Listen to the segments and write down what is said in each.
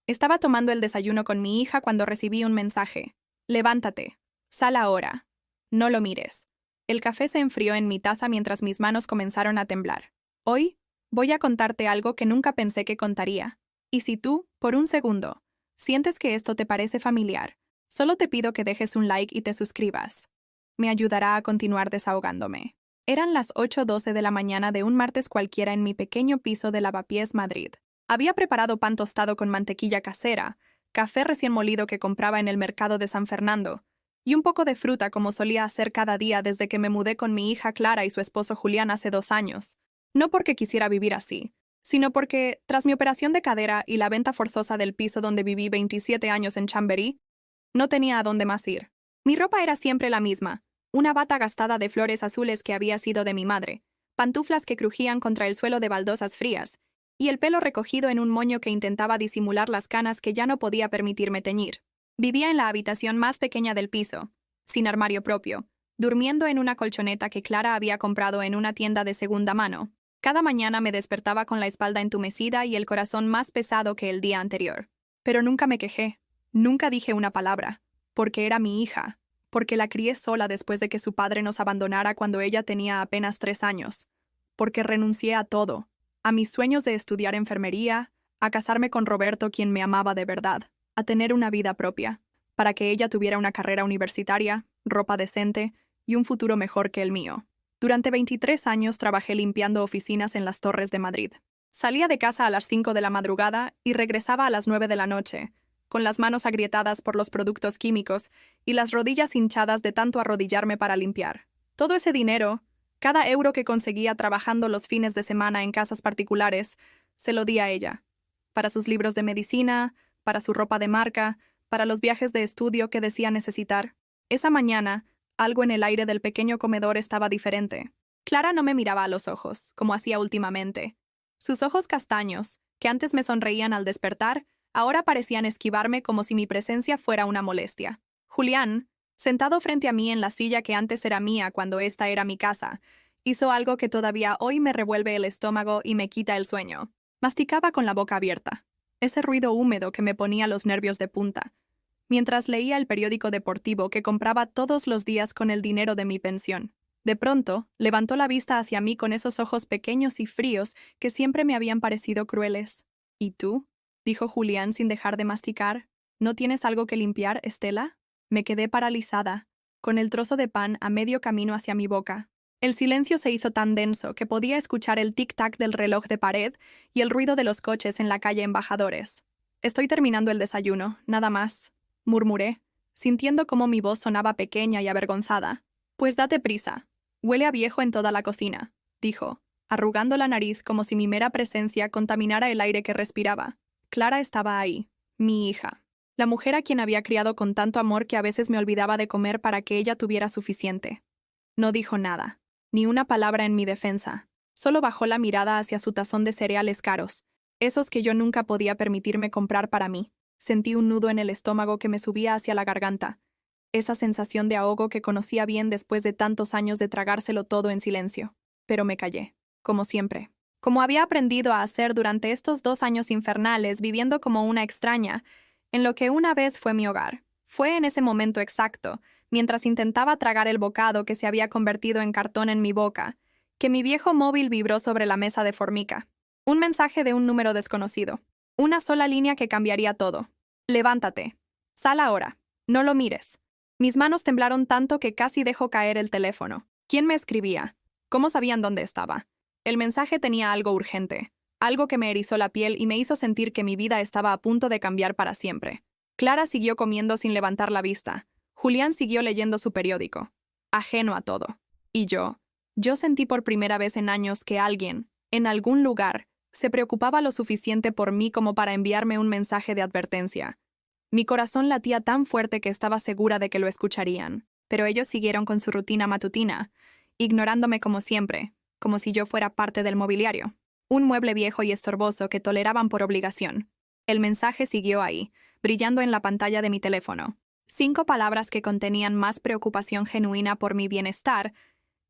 Estaba tomando el desayuno con mi hija cuando recibí un mensaje. Levántate. Sal ahora. No lo mires. El café se enfrió en mi taza mientras mis manos comenzaron a temblar. Hoy, voy a contarte algo que nunca pensé que contaría. Y si tú, por un segundo, sientes que esto te parece familiar, solo te pido que dejes un like y te suscribas. Me ayudará a continuar desahogándome. Eran las 8:12 de la mañana de un martes cualquiera en mi pequeño piso de Lavapiés, Madrid. Había preparado pan tostado con mantequilla casera, café recién molido que compraba en el mercado de San Fernando, y un poco de fruta como solía hacer cada día desde que me mudé con mi hija Clara y su esposo Julián hace 2 años. No porque quisiera vivir así, sino porque, tras mi operación de cadera y la venta forzosa del piso donde viví 27 años en Chamberí, no tenía a dónde más ir. Mi ropa era siempre la misma, una bata gastada de flores azules que había sido de mi madre, pantuflas que crujían contra el suelo de baldosas frías, y el pelo recogido en un moño que intentaba disimular las canas que ya no podía permitirme teñir. Vivía en la habitación más pequeña del piso, sin armario propio, durmiendo en una colchoneta que Clara había comprado en una tienda de segunda mano. Cada mañana me despertaba con la espalda entumecida y el corazón más pesado que el día anterior. Pero nunca me quejé, nunca dije una palabra, porque era mi hija, porque la crié sola después de que su padre nos abandonara cuando ella tenía apenas 3 años, porque renuncié a todo, a mis sueños de estudiar enfermería, a casarme con Roberto, quien me amaba de verdad, a tener una vida propia, para que ella tuviera una carrera universitaria, ropa decente y un futuro mejor que el mío. Durante 23 años trabajé limpiando oficinas en las Torres de Madrid. Salía de casa a las 5 de la madrugada y regresaba a las 9 de la noche, con las manos agrietadas por los productos químicos y las rodillas hinchadas de tanto arrodillarme para limpiar. Todo ese dinero, cada euro que conseguía trabajando los fines de semana en casas particulares, se lo di a ella. Para sus libros de medicina, para su ropa de marca, para los viajes de estudio que decía necesitar. Esa mañana, algo en el aire del pequeño comedor estaba diferente. Clara no me miraba a los ojos, como hacía últimamente. Sus ojos castaños, que antes me sonreían al despertar, ahora parecían esquivarme como si mi presencia fuera una molestia. Julián, sentado frente a mí en la silla que antes era mía cuando esta era mi casa, hizo algo que todavía hoy me revuelve el estómago y me quita el sueño. Masticaba con la boca abierta, ese ruido húmedo que me ponía los nervios de punta, mientras leía el periódico deportivo que compraba todos los días con el dinero de mi pensión. De pronto, levantó la vista hacia mí con esos ojos pequeños y fríos que siempre me habían parecido crueles. ¿Y tú?, dijo Julián sin dejar de masticar. ¿No tienes algo que limpiar, Estela? Me quedé paralizada, con el trozo de pan a medio camino hacia mi boca. El silencio se hizo tan denso que podía escuchar el tic-tac del reloj de pared y el ruido de los coches en la calle Embajadores. Estoy terminando el desayuno, nada más, murmuré, sintiendo cómo mi voz sonaba pequeña y avergonzada. Pues date prisa. Huele a viejo en toda la cocina, dijo, arrugando la nariz como si mi mera presencia contaminara el aire que respiraba. Clara estaba ahí, mi hija, la mujer a quien había criado con tanto amor que a veces me olvidaba de comer para que ella tuviera suficiente. No dijo nada, ni una palabra en mi defensa, solo bajó la mirada hacia su tazón de cereales caros, esos que yo nunca podía permitirme comprar para mí. Sentí un nudo en el estómago que me subía hacia la garganta, esa sensación de ahogo que conocía bien después de tantos años de tragárselo todo en silencio. Pero me callé, como siempre. Como había aprendido a hacer durante estos 2 años infernales viviendo como una extraña, en lo que una vez fue mi hogar. Fue en ese momento exacto, mientras intentaba tragar el bocado que se había convertido en cartón en mi boca, que mi viejo móvil vibró sobre la mesa de formica. Un mensaje de un número desconocido. Una sola línea que cambiaría todo. Levántate. Sal ahora. No lo mires. Mis manos temblaron tanto que casi dejó caer el teléfono. ¿Quién me escribía? ¿Cómo sabían dónde estaba? El mensaje tenía algo urgente, algo que me erizó la piel y me hizo sentir que mi vida estaba a punto de cambiar para siempre. Clara siguió comiendo sin levantar la vista. Julián siguió leyendo su periódico, ajeno a todo. Y yo sentí por primera vez en años que alguien, en algún lugar, se preocupaba lo suficiente por mí como para enviarme un mensaje de advertencia. Mi corazón latía tan fuerte que estaba segura de que lo escucharían, pero ellos siguieron con su rutina matutina, ignorándome como siempre, como si yo fuera parte del mobiliario, un mueble viejo y estorboso que toleraban por obligación. El mensaje siguió ahí, brillando en la pantalla de mi teléfono. 5 palabras que contenían más preocupación genuina por mi bienestar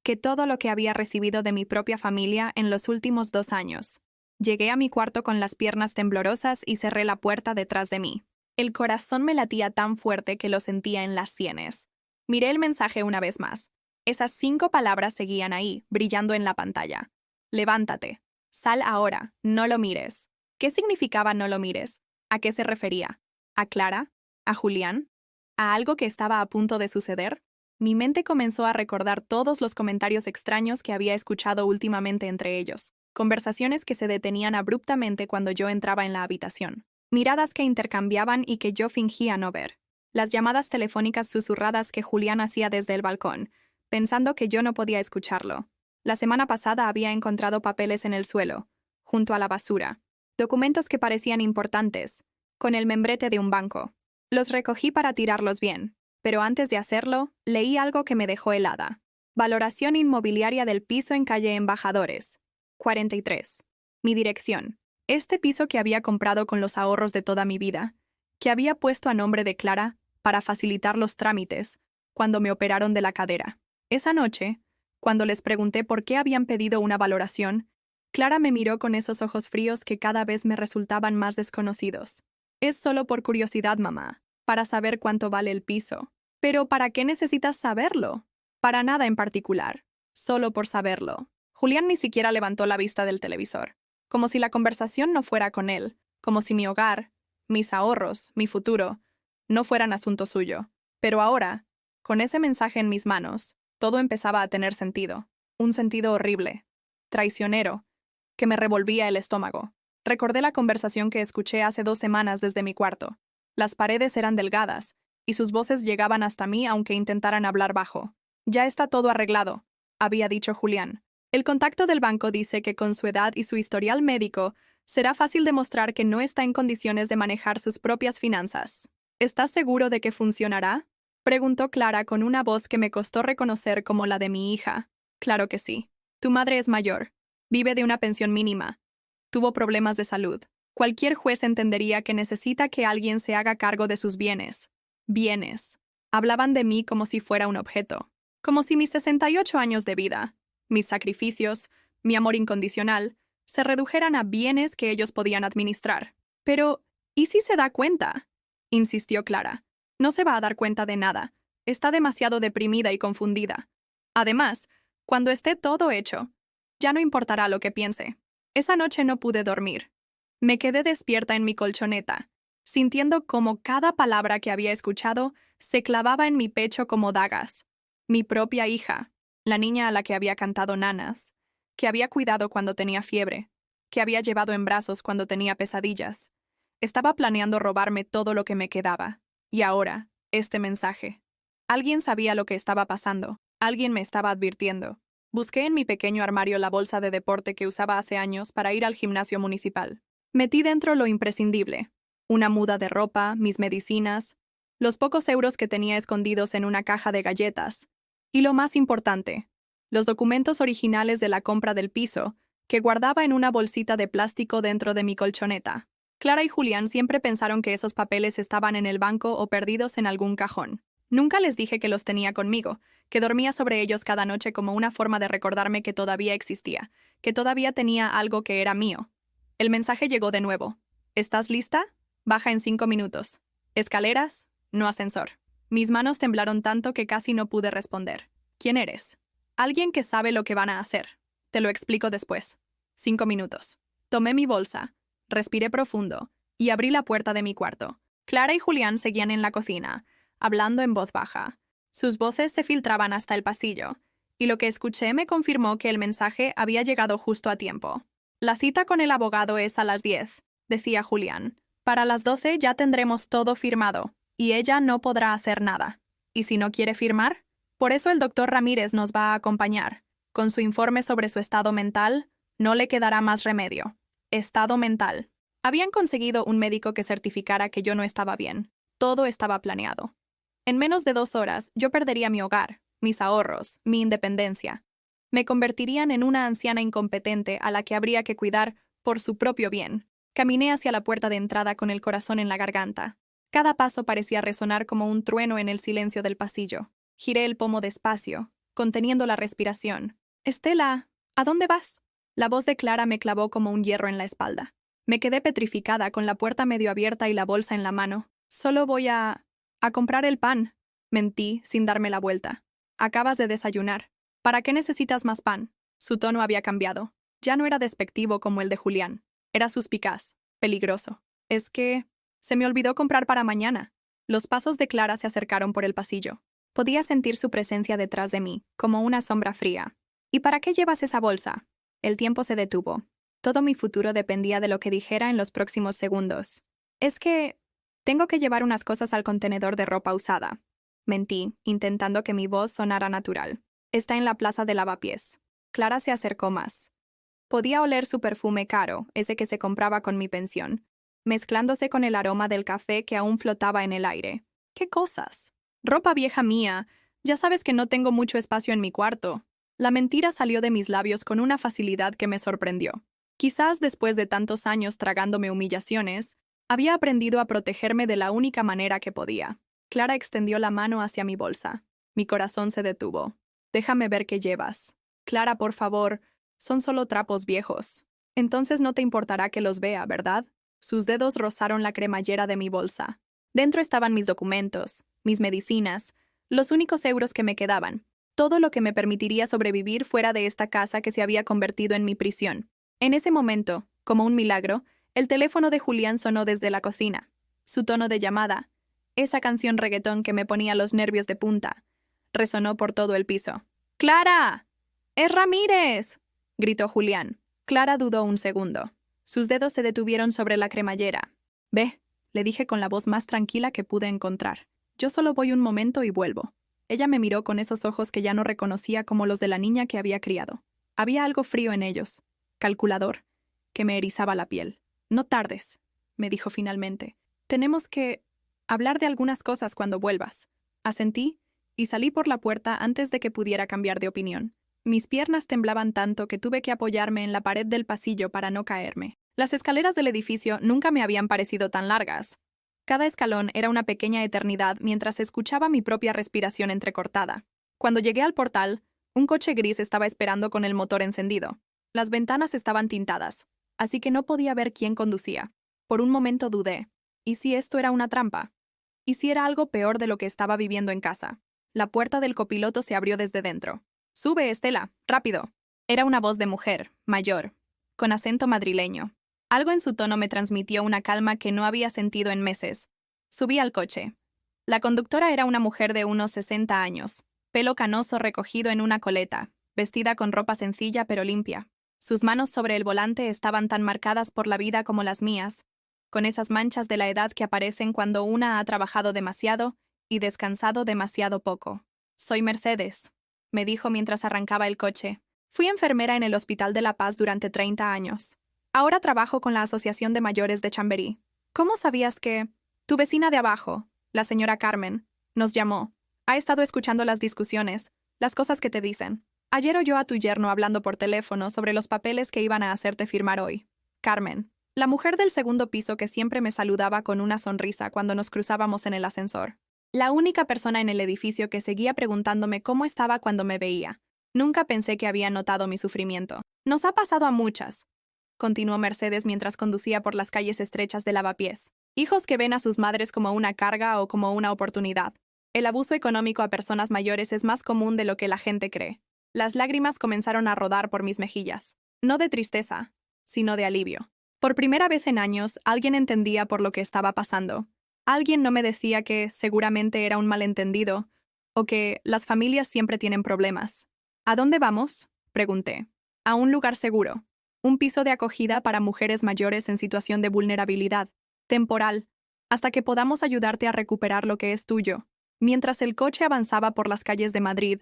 que todo lo que había recibido de mi propia familia en los últimos 2 años. Llegué a mi cuarto con las piernas temblorosas y cerré la puerta detrás de mí. El corazón me latía tan fuerte que lo sentía en las sienes. Miré el mensaje una vez más. Esas 5 palabras seguían ahí, brillando en la pantalla. Levántate. Sal ahora. No lo mires. ¿Qué significaba no lo mires? ¿A qué se refería? ¿A Clara? ¿A Julián? ¿A algo que estaba a punto de suceder? Mi mente comenzó a recordar todos los comentarios extraños que había escuchado últimamente entre ellos, conversaciones que se detenían abruptamente cuando yo entraba en la habitación, miradas que intercambiaban y que yo fingía no ver, las llamadas telefónicas susurradas que Julián hacía desde el balcón, pensando que yo no podía escucharlo. La semana pasada había encontrado papeles en el suelo, junto a la basura, documentos que parecían importantes, con el membrete de un banco. Los recogí para tirarlos bien, pero antes de hacerlo, leí algo que me dejó helada. Valoración inmobiliaria del piso en calle Embajadores. 43. Mi dirección. Este piso que había comprado con los ahorros de toda mi vida, que había puesto a nombre de Clara para facilitar los trámites cuando me operaron de la cadera. Esa noche, cuando les pregunté por qué habían pedido una valoración, Clara me miró con esos ojos fríos que cada vez me resultaban más desconocidos. Es solo por curiosidad, mamá, para saber cuánto vale el piso. ¿Pero para qué necesitas saberlo? Para nada en particular, solo por saberlo. Julián ni siquiera levantó la vista del televisor, como si la conversación no fuera con él, como si mi hogar, mis ahorros, mi futuro, no fueran asunto suyo. Pero ahora, con ese mensaje en mis manos, todo empezaba a tener sentido. Un sentido horrible, traicionero, que me revolvía el estómago. Recordé la conversación que escuché hace 2 semanas desde mi cuarto. Las paredes eran delgadas, y sus voces llegaban hasta mí aunque intentaran hablar bajo. Ya está todo arreglado, había dicho Julián. El contacto del banco dice que con su edad y su historial médico, será fácil demostrar que no está en condiciones de manejar sus propias finanzas. ¿Estás seguro de que funcionará? Preguntó Clara con una voz que me costó reconocer como la de mi hija. Claro que sí. Tu madre es mayor. Vive de una pensión mínima. Tuvo problemas de salud. Cualquier juez entendería que necesita que alguien se haga cargo de sus bienes. Bienes. Hablaban de mí como si fuera un objeto. Como si mis 68 años de vida, mis sacrificios, mi amor incondicional, se redujeran a bienes que ellos podían administrar. Pero, ¿y si se da cuenta? Insistió Clara. No se va a dar cuenta de nada. Está demasiado deprimida y confundida. Además, cuando esté todo hecho, ya no importará lo que piense. Esa noche no pude dormir. Me quedé despierta en mi colchoneta, sintiendo cómo cada palabra que había escuchado se clavaba en mi pecho como dagas. Mi propia hija, la niña a la que había cantado nanas, que había cuidado cuando tenía fiebre, que había llevado en brazos cuando tenía pesadillas. Estaba planeando robarme todo lo que me quedaba. Y ahora, este mensaje. Alguien sabía lo que estaba pasando. Alguien me estaba advirtiendo. Busqué en mi pequeño armario la bolsa de deporte que usaba hace años para ir al gimnasio municipal. Metí dentro lo imprescindible. Una muda de ropa, mis medicinas, los pocos euros que tenía escondidos en una caja de galletas. Y lo más importante, los documentos originales de la compra del piso, que guardaba en una bolsita de plástico dentro de mi colchoneta. Clara y Julián siempre pensaron que esos papeles estaban en el banco o perdidos en algún cajón. Nunca les dije que los tenía conmigo, que dormía sobre ellos cada noche como una forma de recordarme que todavía existía, que todavía tenía algo que era mío. El mensaje llegó de nuevo. ¿Estás lista? Baja en 5 minutos. Escaleras, no ascensor. Mis manos temblaron tanto que casi no pude responder. ¿Quién eres? Alguien que sabe lo que van a hacer. Te lo explico después. 5 minutos. Tomé mi bolsa, respiré profundo y abrí la puerta de mi cuarto. Clara y Julián seguían en la cocina, hablando en voz baja. Sus voces se filtraban hasta el pasillo, y lo que escuché me confirmó que el mensaje había llegado justo a tiempo. La cita con el abogado es a las 10, decía Julián. Para las 12 ya tendremos todo firmado, y ella no podrá hacer nada. ¿Y si no quiere firmar? Por eso el doctor Ramírez nos va a acompañar. Con su informe sobre su estado mental, no le quedará más remedio. Estado mental. Habían conseguido un médico que certificara que yo no estaba bien. Todo estaba planeado. En menos de 2 horas, yo perdería mi hogar, mis ahorros, mi independencia. Me convertirían en una anciana incompetente a la que habría que cuidar por su propio bien. Caminé hacia la puerta de entrada con el corazón en la garganta. Cada paso parecía resonar como un trueno en el silencio del pasillo. Giré el pomo despacio, conteniendo la respiración. «Estela, ¿a dónde vas?» La voz de Clara me clavó como un hierro en la espalda. Me quedé petrificada con la puerta medio abierta y la bolsa en la mano. Solo voy a comprar el pan. Mentí, sin darme la vuelta. Acabas de desayunar. ¿Para qué necesitas más pan? Su tono había cambiado. Ya no era despectivo como el de Julián. Era suspicaz, peligroso. Es que se me olvidó comprar para mañana. Los pasos de Clara se acercaron por el pasillo. Podía sentir su presencia detrás de mí, como una sombra fría. ¿Y para qué llevas esa bolsa? El tiempo se detuvo. Todo mi futuro dependía de lo que dijera en los próximos segundos. Es que tengo que llevar unas cosas al contenedor de ropa usada. Mentí, intentando que mi voz sonara natural. Está en la plaza de lavapiés. Clara se acercó más. Podía oler su perfume caro, ese que se compraba con mi pensión, mezclándose con el aroma del café que aún flotaba en el aire. ¿Qué cosas? Ropa vieja mía. Ya sabes que no tengo mucho espacio en mi cuarto. La mentira salió de mis labios con una facilidad que me sorprendió. Quizás después de tantos años tragándome humillaciones, había aprendido a protegerme de la única manera que podía. Clara extendió la mano hacia mi bolsa. Mi corazón se detuvo. Déjame ver qué llevas. Clara, por favor, son solo trapos viejos. Entonces no te importará que los vea, ¿verdad? Sus dedos rozaron la cremallera de mi bolsa. Dentro estaban mis documentos, mis medicinas, los únicos euros que me quedaban, todo lo que me permitiría sobrevivir fuera de esta casa que se había convertido en mi prisión. En ese momento, como un milagro, el teléfono de Julián sonó desde la cocina. Su tono de llamada, esa canción reggaetón que me ponía los nervios de punta, resonó por todo el piso. ¡Clara! ¡Es Ramírez!, gritó Julián. Clara dudó un segundo. Sus dedos se detuvieron sobre la cremallera. Ve, le dije con la voz más tranquila que pude encontrar. Yo solo voy un momento y vuelvo. Ella me miró con esos ojos que ya no reconocía como los de la niña que había criado. Había algo frío en ellos, calculador, que me erizaba la piel. No tardes, me dijo finalmente. Tenemos que hablar de algunas cosas cuando vuelvas. Asentí y salí por la puerta antes de que pudiera cambiar de opinión. Mis piernas temblaban tanto que tuve que apoyarme en la pared del pasillo para no caerme. Las escaleras del edificio nunca me habían parecido tan largas. Cada escalón era una pequeña eternidad mientras escuchaba mi propia respiración entrecortada. Cuando llegué al portal, un coche gris estaba esperando con el motor encendido. Las ventanas estaban tintadas, así que no podía ver quién conducía. Por un momento dudé. ¿Y si esto era una trampa? ¿Y si era algo peor de lo que estaba viviendo en casa? La puerta del copiloto se abrió desde dentro. «Sube, Estela, rápido». Era una voz de mujer, mayor, con acento madrileño. Algo en su tono me transmitió una calma que no había sentido en meses. Subí al coche. La conductora era una mujer de unos 60 años, pelo canoso recogido en una coleta, vestida con ropa sencilla pero limpia. Sus manos sobre el volante estaban tan marcadas por la vida como las mías, con esas manchas de la edad que aparecen cuando una ha trabajado demasiado y descansado demasiado poco. «Soy Mercedes», me dijo mientras arrancaba el coche. «Fui enfermera en el Hospital de la Paz durante 30 años. Ahora trabajo con la Asociación de Mayores de Chamberí. ¿Cómo sabías que...? Tu vecina de abajo, la señora Carmen, nos llamó. Ha estado escuchando las discusiones, las cosas que te dicen. Ayer oyó a tu yerno hablando por teléfono sobre los papeles que iban a hacerte firmar hoy. Carmen, la mujer del segundo piso que siempre me saludaba con una sonrisa cuando nos cruzábamos en el ascensor. La única persona en el edificio que seguía preguntándome cómo estaba cuando me veía. Nunca pensé que había notado mi sufrimiento. Nos ha pasado a muchas», continuó Mercedes mientras conducía por las calles estrechas de Lavapiés. «Hijos que ven a sus madres como una carga o como una oportunidad. El abuso económico a personas mayores es más común de lo que la gente cree». Las lágrimas comenzaron a rodar por mis mejillas. No de tristeza, sino de alivio. Por primera vez en años, alguien entendía por lo que estaba pasando. Alguien no me decía que seguramente era un malentendido o que las familias siempre tienen problemas. «¿A dónde vamos?», pregunté. «A un lugar seguro. Un piso de acogida para mujeres mayores en situación de vulnerabilidad, temporal, hasta que podamos ayudarte a recuperar lo que es tuyo». Mientras el coche avanzaba por las calles de Madrid,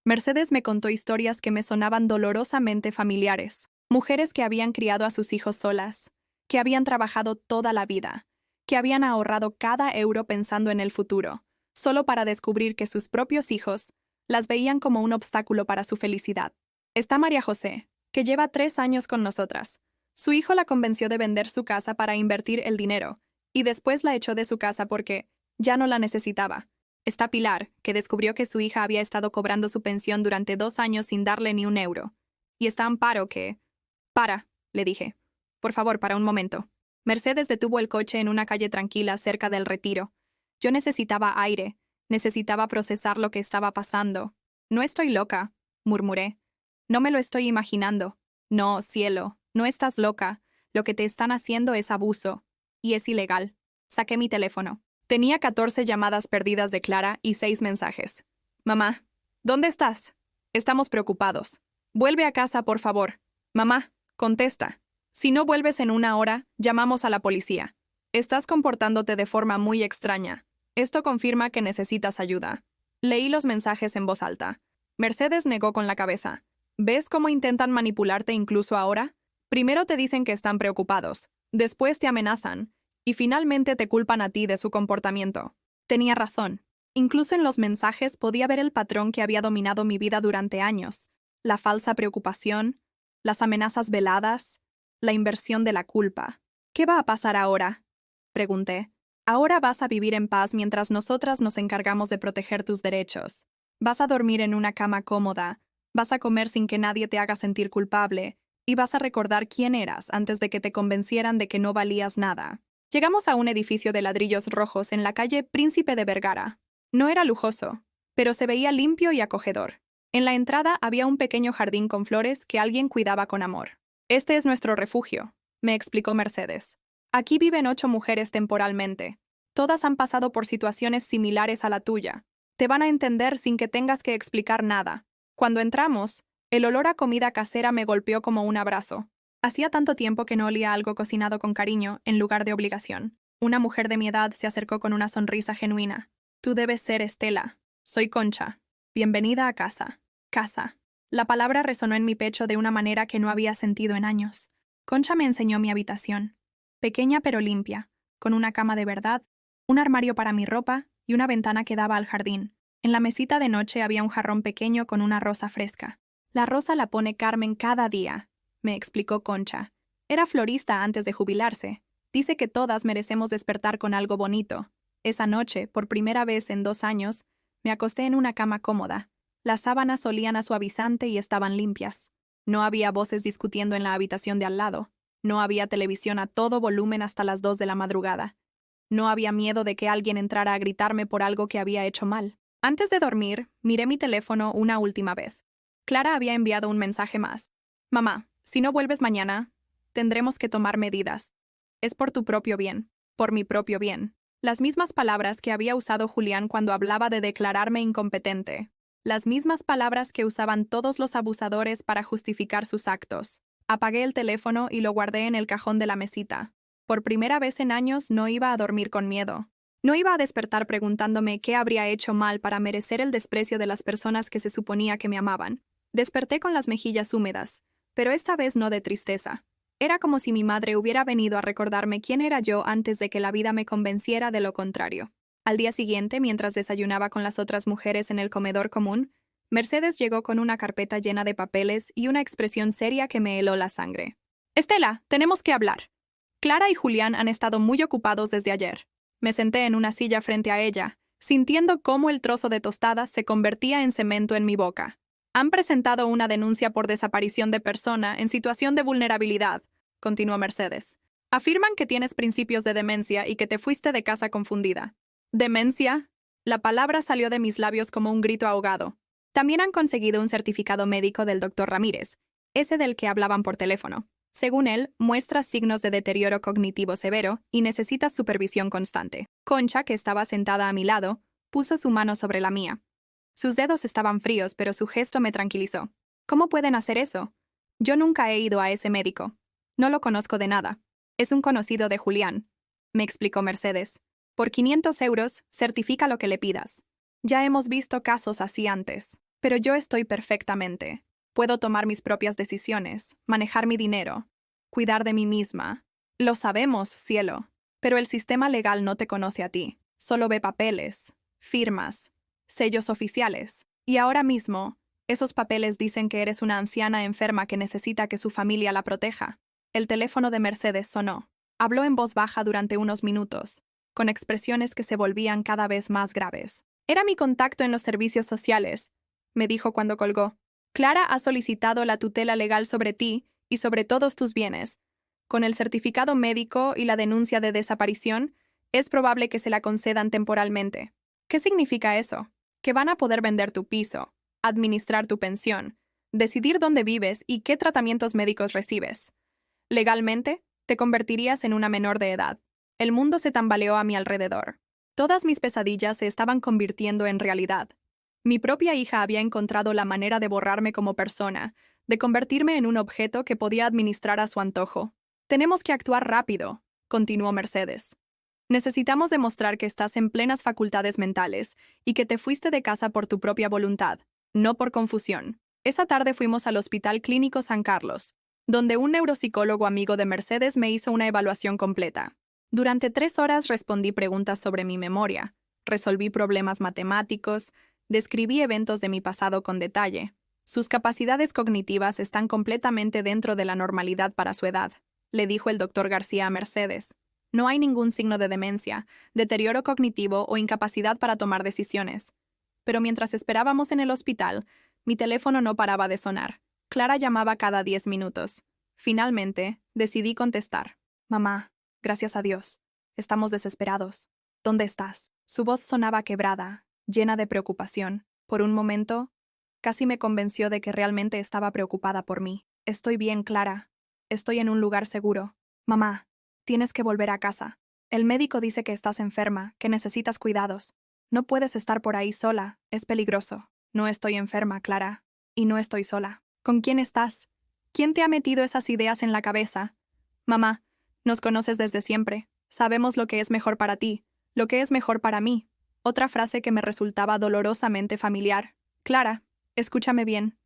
Mercedes me contó historias que me sonaban dolorosamente familiares. Mujeres que habían criado a sus hijos solas, que habían trabajado toda la vida, que habían ahorrado cada euro pensando en el futuro, solo para descubrir que sus propios hijos las veían como un obstáculo para su felicidad. Está María José, que lleva 3 años con nosotras. Su hijo la convenció de vender su casa para invertir el dinero, y después la echó de su casa porque ya no la necesitaba. Está Pilar, que descubrió que su hija había estado cobrando su pensión durante 2 años sin darle ni un euro. Y está Amparo, que Para, le dije. Por favor, para un momento. Mercedes detuvo el coche en una calle tranquila cerca del Retiro. Yo necesitaba aire, necesitaba procesar lo que estaba pasando. No estoy loca, murmuré. No me lo estoy imaginando. No, cielo, no estás loca. Lo que te están haciendo es abuso. Y es ilegal. Saqué mi teléfono. Tenía 14 llamadas perdidas de Clara y 6 mensajes. Mamá, ¿dónde estás? Estamos preocupados. Vuelve a casa, por favor. Mamá, contesta. Si no vuelves en 1 hora, llamamos a la policía. Estás comportándote de forma muy extraña. Esto confirma que necesitas ayuda. Leí los mensajes en voz alta. Mercedes negó con la cabeza. ¿Ves cómo intentan manipularte incluso ahora? Primero te dicen que están preocupados, después te amenazan, y finalmente te culpan a ti de su comportamiento. Tenía razón. Incluso en los mensajes podía ver el patrón que había dominado mi vida durante años. La falsa preocupación, las amenazas veladas, la inversión de la culpa. ¿Qué va a pasar ahora? Pregunté. Ahora vas a vivir en paz mientras nosotras nos encargamos de proteger tus derechos. Vas a dormir en una cama cómoda, vas a comer sin que nadie te haga sentir culpable, y vas a recordar quién eras antes de que te convencieran de que no valías nada. Llegamos a un edificio de ladrillos rojos en la calle Príncipe de Vergara. No era lujoso, pero se veía limpio y acogedor. En la entrada había un pequeño jardín con flores que alguien cuidaba con amor. Este es nuestro refugio, me explicó Mercedes. Aquí viven 8 mujeres temporalmente. Todas han pasado por situaciones similares a la tuya. Te van a entender sin que tengas que explicar nada. Cuando entramos, el olor a comida casera me golpeó como un abrazo. Hacía tanto tiempo que no olía algo cocinado con cariño en lugar de obligación. Una mujer de mi edad se acercó con una sonrisa genuina. Tú debes ser Estela. Soy Concha. Bienvenida a casa. Casa. La palabra resonó en mi pecho de una manera que no había sentido en años. Concha me enseñó mi habitación. Pequeña pero limpia, con una cama de verdad, un armario para mi ropa y una ventana que daba al jardín. En la mesita de noche había un jarrón pequeño con una rosa fresca. La rosa la pone Carmen cada día, me explicó Concha. Era florista antes de jubilarse. Dice que todas merecemos despertar con algo bonito. Esa noche, por primera vez en 2 años, me acosté en una cama cómoda. Las sábanas olían a suavizante y estaban limpias. No había voces discutiendo en la habitación de al lado. No había televisión a todo volumen hasta las 2 de la madrugada. No había miedo de que alguien entrara a gritarme por algo que había hecho mal. Antes de dormir, miré mi teléfono una última vez. Clara había enviado un mensaje más. Mamá, si no vuelves mañana, tendremos que tomar medidas. Es por tu propio bien, por mi propio bien. Las mismas palabras que había usado Julián cuando hablaba de declararme incompetente. Las mismas palabras que usaban todos los abusadores para justificar sus actos. Apagué el teléfono y lo guardé en el cajón de la mesita. Por primera vez en años no iba a dormir con miedo. No iba a despertar preguntándome qué habría hecho mal para merecer el desprecio de las personas que se suponía que me amaban. Desperté con las mejillas húmedas, pero esta vez no de tristeza. Era como si mi madre hubiera venido a recordarme quién era yo antes de que la vida me convenciera de lo contrario. Al día siguiente, mientras desayunaba con las otras mujeres en el comedor común, Mercedes llegó con una carpeta llena de papeles y una expresión seria que me heló la sangre. Estela, tenemos que hablar. Clara y Julián han estado muy ocupados desde ayer. Me senté en una silla frente a ella, sintiendo cómo el trozo de tostada se convertía en cemento en mi boca. Han presentado una denuncia por desaparición de persona en situación de vulnerabilidad, continuó Mercedes. Afirman que tienes principios de demencia y que te fuiste de casa confundida. ¿Demencia? La palabra salió de mis labios como un grito ahogado. También han conseguido un certificado médico del doctor Ramírez, ese del que hablaban por teléfono. Según él, muestra signos de deterioro cognitivo severo y necesita supervisión constante. Concha, que estaba sentada a mi lado, puso su mano sobre la mía. Sus dedos estaban fríos, pero su gesto me tranquilizó. ¿Cómo pueden hacer eso? Yo nunca he ido a ese médico. No lo conozco de nada. Es un conocido de Julián, me explicó Mercedes. Por 500 euros, certifica lo que le pidas. Ya hemos visto casos así antes, pero yo estoy perfectamente. Puedo tomar mis propias decisiones, manejar mi dinero, cuidar de mí misma. Lo sabemos, cielo, pero el sistema legal no te conoce a ti. Solo ve papeles, firmas, sellos oficiales. Y ahora mismo, esos papeles dicen que eres una anciana enferma que necesita que su familia la proteja. El teléfono de Mercedes sonó. Habló en voz baja durante unos minutos, con expresiones que se volvían cada vez más graves. Era mi contacto en los servicios sociales, me dijo cuando colgó. Clara ha solicitado la tutela legal sobre ti y sobre todos tus bienes. Con el certificado médico y la denuncia de desaparición, es probable que se la concedan temporalmente. ¿Qué significa eso? Que van a poder vender tu piso, administrar tu pensión, decidir dónde vives y qué tratamientos médicos recibes. Legalmente, te convertirías en una menor de edad. El mundo se tambaleó a mi alrededor. Todas mis pesadillas se estaban convirtiendo en realidad. Mi propia hija había encontrado la manera de borrarme como persona, de convertirme en un objeto que podía administrar a su antojo. Tenemos que actuar rápido, continuó Mercedes. Necesitamos demostrar que estás en plenas facultades mentales y que te fuiste de casa por tu propia voluntad, no por confusión. Esa tarde fuimos al Hospital Clínico San Carlos, donde un neuropsicólogo amigo de Mercedes me hizo una evaluación completa. Durante 3 horas respondí preguntas sobre mi memoria, resolví problemas matemáticos, describí eventos de mi pasado con detalle. Sus capacidades cognitivas están completamente dentro de la normalidad para su edad, le dijo el doctor García a Mercedes. No hay ningún signo de demencia, deterioro cognitivo o incapacidad para tomar decisiones. Pero mientras esperábamos en el hospital, mi teléfono no paraba de sonar. Clara llamaba cada 10 minutos. Finalmente, decidí contestar. Mamá, gracias a Dios. Estamos desesperados. ¿Dónde estás? Su voz sonaba quebrada, llena de preocupación. Por un momento, casi me convenció de que realmente estaba preocupada por mí. Estoy bien, Clara. Estoy en un lugar seguro. Mamá, tienes que volver a casa. El médico dice que estás enferma, que necesitas cuidados. No puedes estar por ahí sola, es peligroso. No estoy enferma, Clara. Y no estoy sola. ¿Con quién estás? ¿Quién te ha metido esas ideas en la cabeza? Mamá, nos conoces desde siempre. Sabemos lo que es mejor para ti, lo que es mejor para mí. Otra frase que me resultaba dolorosamente familiar. Clara, escúchame bien,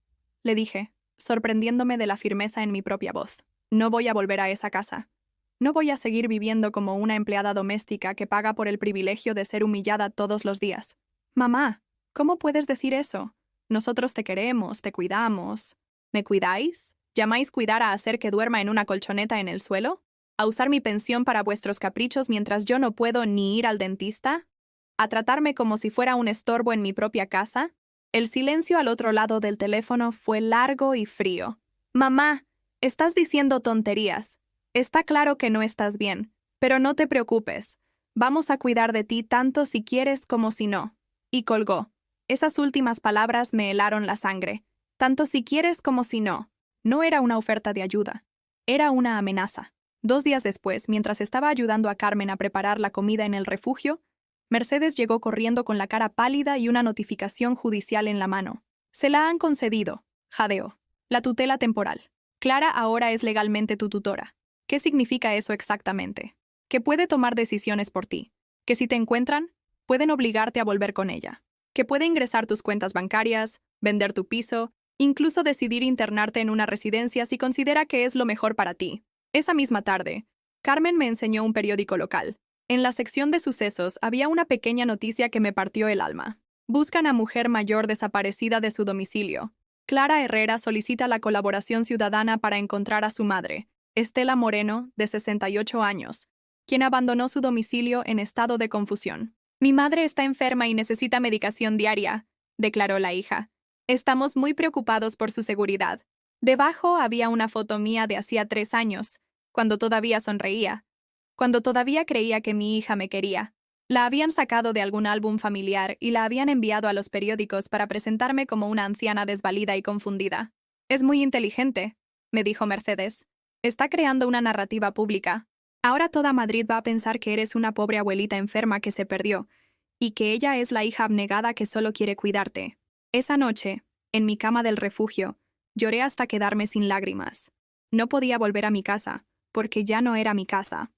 le dije, sorprendiéndome de la firmeza en mi propia voz. No voy a volver a esa casa. No voy a seguir viviendo como una empleada doméstica que paga por el privilegio de ser humillada todos los días. Mamá, ¿cómo puedes decir eso? Nosotros te queremos, te cuidamos. ¿Me cuidáis? ¿Llamáis cuidar a hacer que duerma en una colchoneta en el suelo? ¿A usar mi pensión para vuestros caprichos mientras yo no puedo ni ir al dentista? ¿A tratarme como si fuera un estorbo en mi propia casa? El silencio al otro lado del teléfono fue largo y frío. Mamá, estás diciendo tonterías. Está claro que no estás bien, pero no te preocupes. Vamos a cuidar de ti tanto si quieres como si no. Y colgó. Esas últimas palabras me helaron la sangre. Tanto si quieres como si no. No era una oferta de ayuda. Era una amenaza. 2 días después, mientras estaba ayudando a Carmen a preparar la comida en el refugio, Mercedes llegó corriendo con la cara pálida y una notificación judicial en la mano. Se la han concedido, jadeó. La tutela temporal. Clara ahora es legalmente tu tutora. ¿Qué significa eso exactamente? Que puede tomar decisiones por ti. Que si te encuentran, pueden obligarte a volver con ella. Que puede ingresar tus cuentas bancarias, vender tu piso, incluso decidir internarte en una residencia si considera que es lo mejor para ti. Esa misma tarde, Carmen me enseñó un periódico local. En la sección de sucesos había una pequeña noticia que me partió el alma. Buscan a mujer mayor desaparecida de su domicilio. Clara Herrera solicita la colaboración ciudadana para encontrar a su madre, Estela Moreno, de 68 años, quien abandonó su domicilio en estado de confusión. Mi madre está enferma y necesita medicación diaria, declaró la hija. Estamos muy preocupados por su seguridad. Debajo había una foto mía de hacía 3 años, cuando todavía sonreía, cuando todavía creía que mi hija me quería. La habían sacado de algún álbum familiar y la habían enviado a los periódicos para presentarme como una anciana desvalida y confundida. Es muy inteligente, me dijo Mercedes. Está creando una narrativa pública. Ahora toda Madrid va a pensar que eres una pobre abuelita enferma que se perdió, y que ella es la hija abnegada que solo quiere cuidarte. Esa noche, en mi cama del refugio, lloré hasta quedarme sin lágrimas. No podía volver a mi casa, porque ya no era mi casa.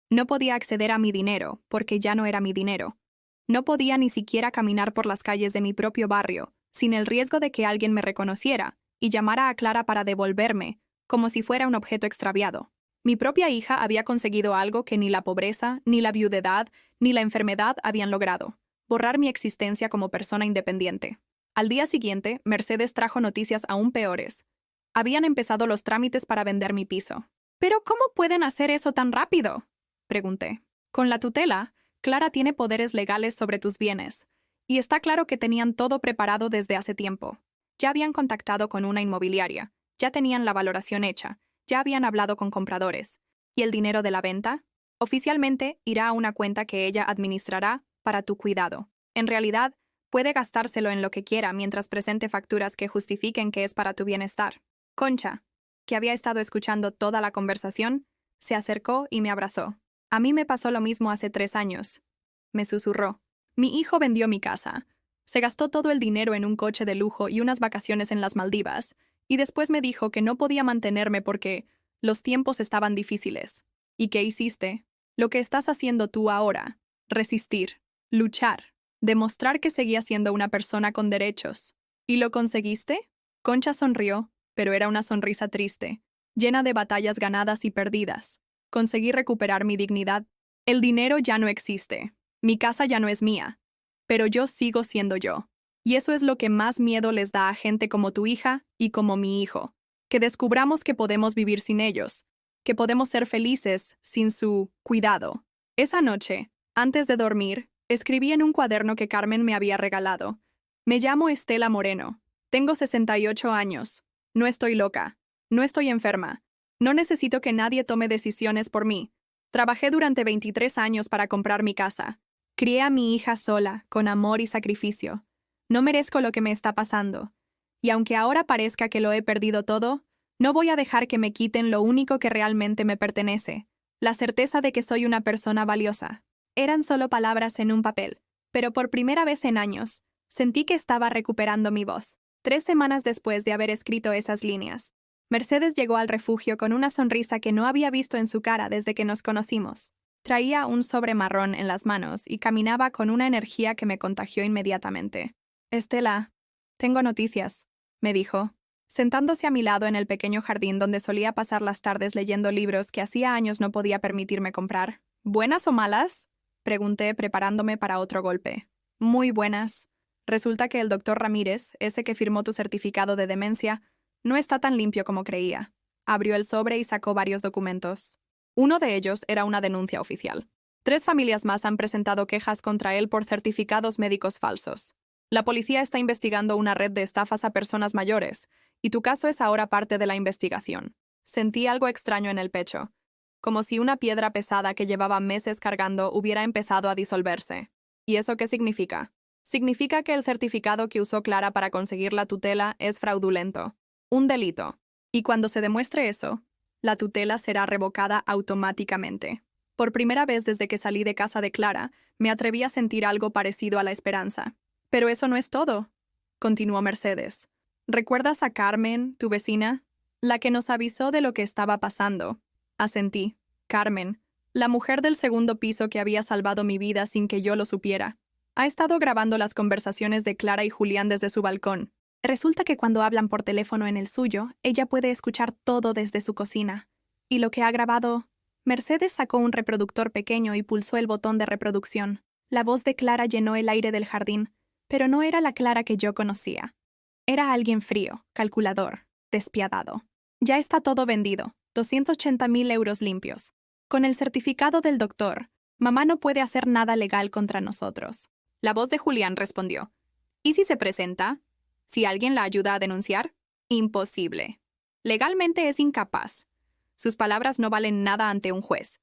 No podía acceder a mi dinero, porque ya no era mi dinero. No podía ni siquiera caminar por las calles de mi propio barrio, sin el riesgo de que alguien me reconociera y llamara a Clara para devolverme, como si fuera un objeto extraviado. Mi propia hija había conseguido algo que ni la pobreza, ni la viudedad, ni la enfermedad habían logrado: borrar mi existencia como persona independiente. Al día siguiente, Mercedes trajo noticias aún peores. Habían empezado los trámites para vender mi piso. ¿Pero cómo pueden hacer eso tan rápido?, pregunté. Con la tutela, Clara tiene poderes legales sobre tus bienes, y está claro que tenían todo preparado desde hace tiempo. Ya habían contactado con una inmobiliaria, ya tenían la valoración hecha, Ya habían hablado con compradores. ¿Y el dinero de la venta? Oficialmente irá a una cuenta que ella administrará para tu cuidado. En realidad, puede gastárselo en lo que quiera mientras presente facturas que justifiquen que es para tu bienestar. Concha, que había estado escuchando toda la conversación, se acercó y me abrazó. A mí me pasó lo mismo hace 3 años. Me susurró. Mi hijo vendió mi casa. Se gastó todo el dinero en un coche de lujo y unas vacaciones en las Maldivas, y después me dijo que no podía mantenerme porque los tiempos estaban difíciles. ¿Y qué hiciste? Lo que estás haciendo tú ahora. Resistir. Luchar. Demostrar que seguía siendo una persona con derechos. ¿Y lo conseguiste? Concha sonrió, pero era una sonrisa triste, llena de batallas ganadas y perdidas. Conseguí recuperar mi dignidad. El dinero ya no existe. Mi casa ya no es mía. Pero yo sigo siendo yo. Y eso es lo que más miedo les da a gente como tu hija y como mi hijo. Que descubramos que podemos vivir sin ellos, que podemos ser felices sin su cuidado. Esa noche, antes de dormir, escribí en un cuaderno que Carmen me había regalado. Me llamo Estela Moreno. Tengo 68 años. No estoy loca. No estoy enferma. No necesito que nadie tome decisiones por mí. Trabajé durante 23 años para comprar mi casa. Crié a mi hija sola, con amor y sacrificio. No merezco lo que me está pasando. Y aunque ahora parezca que lo he perdido todo, no voy a dejar que me quiten lo único que realmente me pertenece, la certeza de que soy una persona valiosa. Eran solo palabras en un papel, pero por primera vez en años, sentí que estaba recuperando mi voz. 3 semanas después de haber escrito esas líneas, Mercedes llegó al refugio con una sonrisa que no había visto en su cara desde que nos conocimos. Traía un sobre marrón en las manos y caminaba con una energía que me contagió inmediatamente. «Estela, tengo noticias», me dijo, sentándose a mi lado en el pequeño jardín donde solía pasar las tardes leyendo libros que hacía años no podía permitirme comprar. «¿Buenas o malas?», pregunté preparándome para otro golpe. «Muy buenas. Resulta que el doctor Ramírez, ese que firmó tu certificado de demencia, no está tan limpio como creía». Abrió el sobre y sacó varios documentos. Uno de ellos era una denuncia oficial. 3 familias más han presentado quejas contra él por certificados médicos falsos. La policía está investigando una red de estafas a personas mayores, y tu caso es ahora parte de la investigación. Sentí algo extraño en el pecho, como si una piedra pesada que llevaba meses cargando hubiera empezado a disolverse. ¿Y eso qué significa? Significa que el certificado que usó Clara para conseguir la tutela es fraudulento, un delito. Y cuando se demuestre eso, la tutela será revocada automáticamente. Por primera vez desde que salí de casa de Clara, me atreví a sentir algo parecido a la esperanza. Pero eso no es todo, continuó Mercedes. ¿Recuerdas a Carmen, tu vecina? La que nos avisó de lo que estaba pasando. Asentí. Carmen, la mujer del segundo piso que había salvado mi vida sin que yo lo supiera. Ha estado grabando las conversaciones de Clara y Julián desde su balcón. Resulta que cuando hablan por teléfono en el suyo, ella puede escuchar todo desde su cocina. Y lo que ha grabado... Mercedes sacó un reproductor pequeño y pulsó el botón de reproducción. La voz de Clara llenó el aire del jardín, pero no era la Clara que yo conocía. Era alguien frío, calculador, despiadado. Ya está todo vendido, 280.000 euros limpios. Con el certificado del doctor, mamá no puede hacer nada legal contra nosotros. La voz de Julián respondió. ¿Y si se presenta? ¿Si alguien la ayuda a denunciar? Imposible. Legalmente es incapaz. Sus palabras no valen nada ante un juez.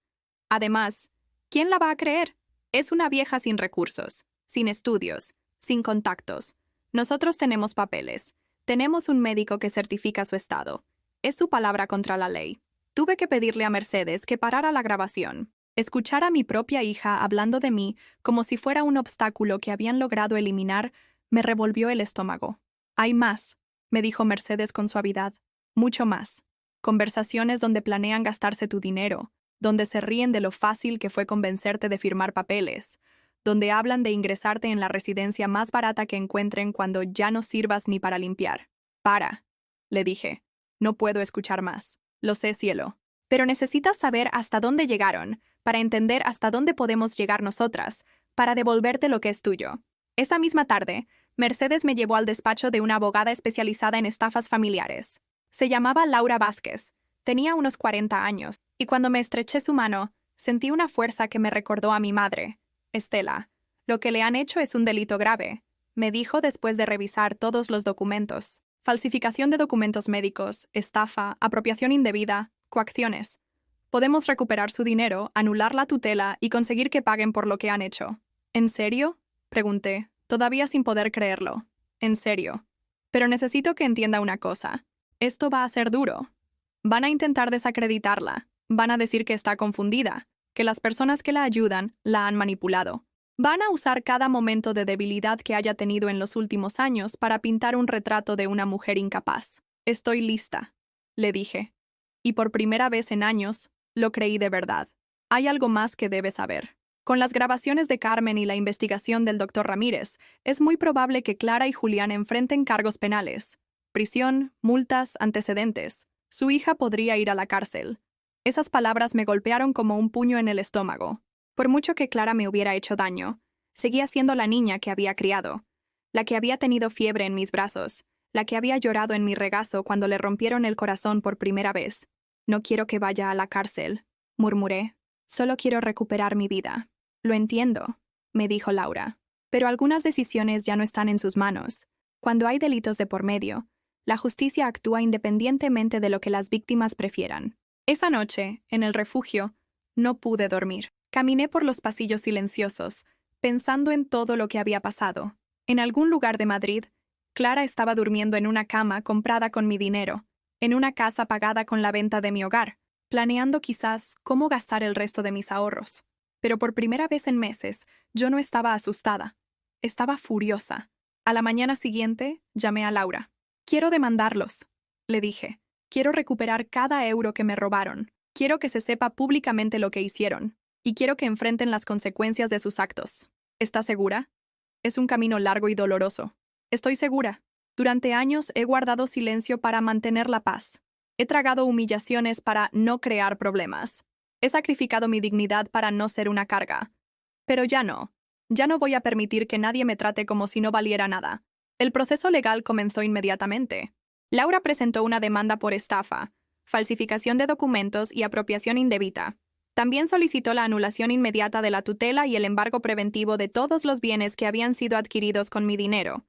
Además, ¿quién la va a creer? Es una vieja sin recursos, sin estudios, sin contactos. Nosotros tenemos papeles. Tenemos un médico que certifica su estado. Es su palabra contra la ley. Tuve que pedirle a Mercedes que parara la grabación. Escuchar a mi propia hija hablando de mí como si fuera un obstáculo que habían logrado eliminar me revolvió el estómago. Hay más, me dijo Mercedes con suavidad. Mucho más. Conversaciones donde planean gastarse tu dinero, donde se ríen de lo fácil que fue convencerte de firmar papeles, donde hablan de ingresarte en la residencia más barata que encuentren cuando ya no sirvas ni para limpiar. Para, le dije. No puedo escuchar más. Lo sé, cielo. Pero necesitas saber hasta dónde llegaron, para entender hasta dónde podemos llegar nosotras, para devolverte lo que es tuyo. Esa misma tarde, Mercedes me llevó al despacho de una abogada especializada en estafas familiares. Se llamaba Laura Vázquez. Tenía unos 40 años, y cuando me estreché su mano, sentí una fuerza que me recordó a mi madre. Estela, lo que le han hecho es un delito grave, me dijo después de revisar todos los documentos. Falsificación de documentos médicos, estafa, apropiación indebida, Coacciones. Podemos recuperar su dinero, anular la tutela y conseguir que paguen por lo que han hecho. ¿En serio? Pregunté, todavía sin poder creerlo. En serio. Pero necesito que entienda una cosa. Esto va a ser duro. Van a intentar desacreditarla. Van a decir que está confundida, que las personas que la ayudan la han manipulado. Van a usar cada momento de debilidad que haya tenido en los últimos años para pintar un retrato de una mujer incapaz. Estoy lista, le dije. Y por primera vez en años, lo creí de verdad. Hay algo más que debes saber. Con las grabaciones de Carmen y la investigación del doctor Ramírez, es muy probable que Clara y Julián enfrenten cargos penales. Prisión, multas, antecedentes. Su hija podría ir a la cárcel. Esas palabras me golpearon como un puño en el estómago. Por mucho que Clara me hubiera hecho daño, seguía siendo la niña que había criado, la que había tenido fiebre en mis brazos, la que había llorado en mi regazo cuando le rompieron el corazón por primera vez. No quiero que vaya a la cárcel, murmuré. Solo quiero recuperar mi vida. Lo entiendo, me dijo Laura. Pero algunas decisiones ya no están en sus manos. Cuando hay delitos de por medio, la justicia actúa independientemente de lo que las víctimas prefieran. Esa noche, en el refugio, no pude dormir. Caminé por los pasillos silenciosos, pensando en todo lo que había pasado. En algún lugar de Madrid, Clara estaba durmiendo en una cama comprada con mi dinero, en una casa pagada con la venta de mi hogar, planeando quizás cómo gastar el resto de mis ahorros. Pero por primera vez en meses, yo no estaba asustada. Estaba furiosa. A la mañana siguiente, llamé a Laura. Quiero demandarlos, le dije. Quiero recuperar cada euro que me robaron. Quiero que se sepa públicamente lo que hicieron. Y quiero que enfrenten las consecuencias de sus actos. ¿Estás segura? Es un camino largo y doloroso. Estoy segura. Durante años he guardado silencio para mantener la paz. He tragado humillaciones para no crear problemas. He sacrificado mi dignidad para no ser una carga. Pero ya no. Ya no voy a permitir que nadie me trate como si no valiera nada. El proceso legal comenzó inmediatamente. Laura presentó una demanda por estafa, falsificación de documentos y apropiación indebida. También solicitó la anulación inmediata de la tutela y el embargo preventivo de todos los bienes que habían sido adquiridos con mi dinero.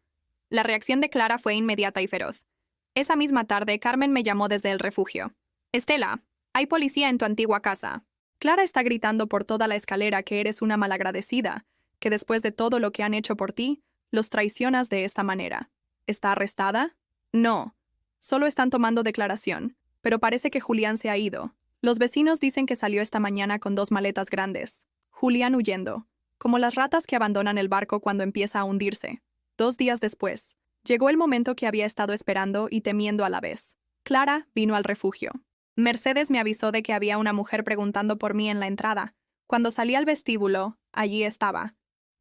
La reacción de Clara fue inmediata y feroz. Esa misma tarde, Carmen me llamó desde el refugio. Estela, hay policía en tu antigua casa. Clara está gritando por toda la escalera que eres una malagradecida, que después de todo lo que han hecho por ti, los traicionas de esta manera. ¿Está arrestada? No. Solo están tomando declaración, pero parece que Julián se ha ido. Los vecinos dicen que salió esta mañana con 2 maletas grandes. Julián huyendo, como las ratas que abandonan el barco cuando empieza a hundirse. 2 días después, llegó el momento que había estado esperando y temiendo a la vez. Clara vino al refugio. Mercedes me avisó de que había una mujer preguntando por mí en la entrada. Cuando salí al vestíbulo, allí estaba.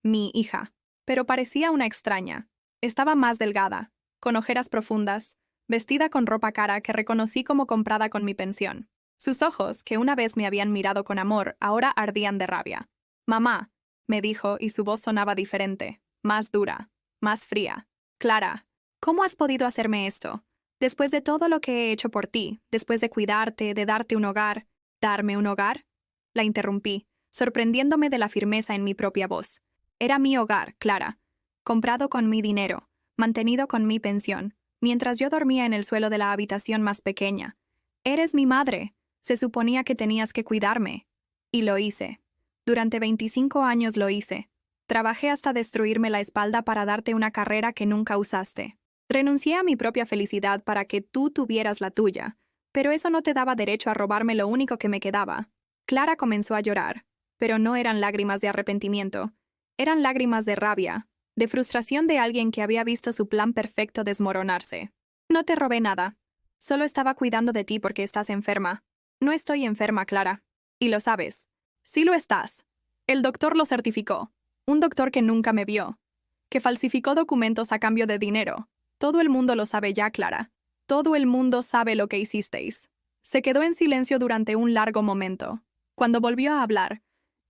Mi hija. Pero parecía una extraña. Estaba más delgada, con ojeras profundas, vestida con ropa cara que reconocí como comprada con mi pensión. Sus ojos, que una vez me habían mirado con amor, ahora ardían de rabia. «Mamá», me dijo, y su voz sonaba diferente, más dura, más fría. «Clara, ¿cómo has podido hacerme esto? Después de todo lo que he hecho por ti, después de cuidarte, de darte un hogar». «¿Darme un hogar?», la interrumpí, sorprendiéndome de la firmeza en mi propia voz. Era mi hogar, Clara, comprado con mi dinero, mantenido con mi pensión, mientras yo dormía en el suelo de la habitación más pequeña. «Eres mi madre. Se suponía que tenías que cuidarme». Y lo hice. Durante 25 años lo hice. Trabajé hasta destruirme la espalda para darte una carrera que nunca usaste. Renuncié a mi propia felicidad para que tú tuvieras la tuya, pero eso no te daba derecho a robarme lo único que me quedaba. Clara comenzó a llorar, pero no eran lágrimas de arrepentimiento. Eran lágrimas de rabia, de frustración de alguien que había visto su plan perfecto desmoronarse. «No te robé nada. Solo estaba cuidando de ti porque estás enferma». «No estoy enferma, Clara. Y lo sabes». «Sí lo estás. El doctor lo certificó. Un doctor que nunca me vio. Que falsificó documentos a cambio de dinero. Todo el mundo lo sabe ya, Clara. Todo el mundo sabe lo que hicisteis». Se quedó en silencio durante un largo momento. Cuando volvió a hablar,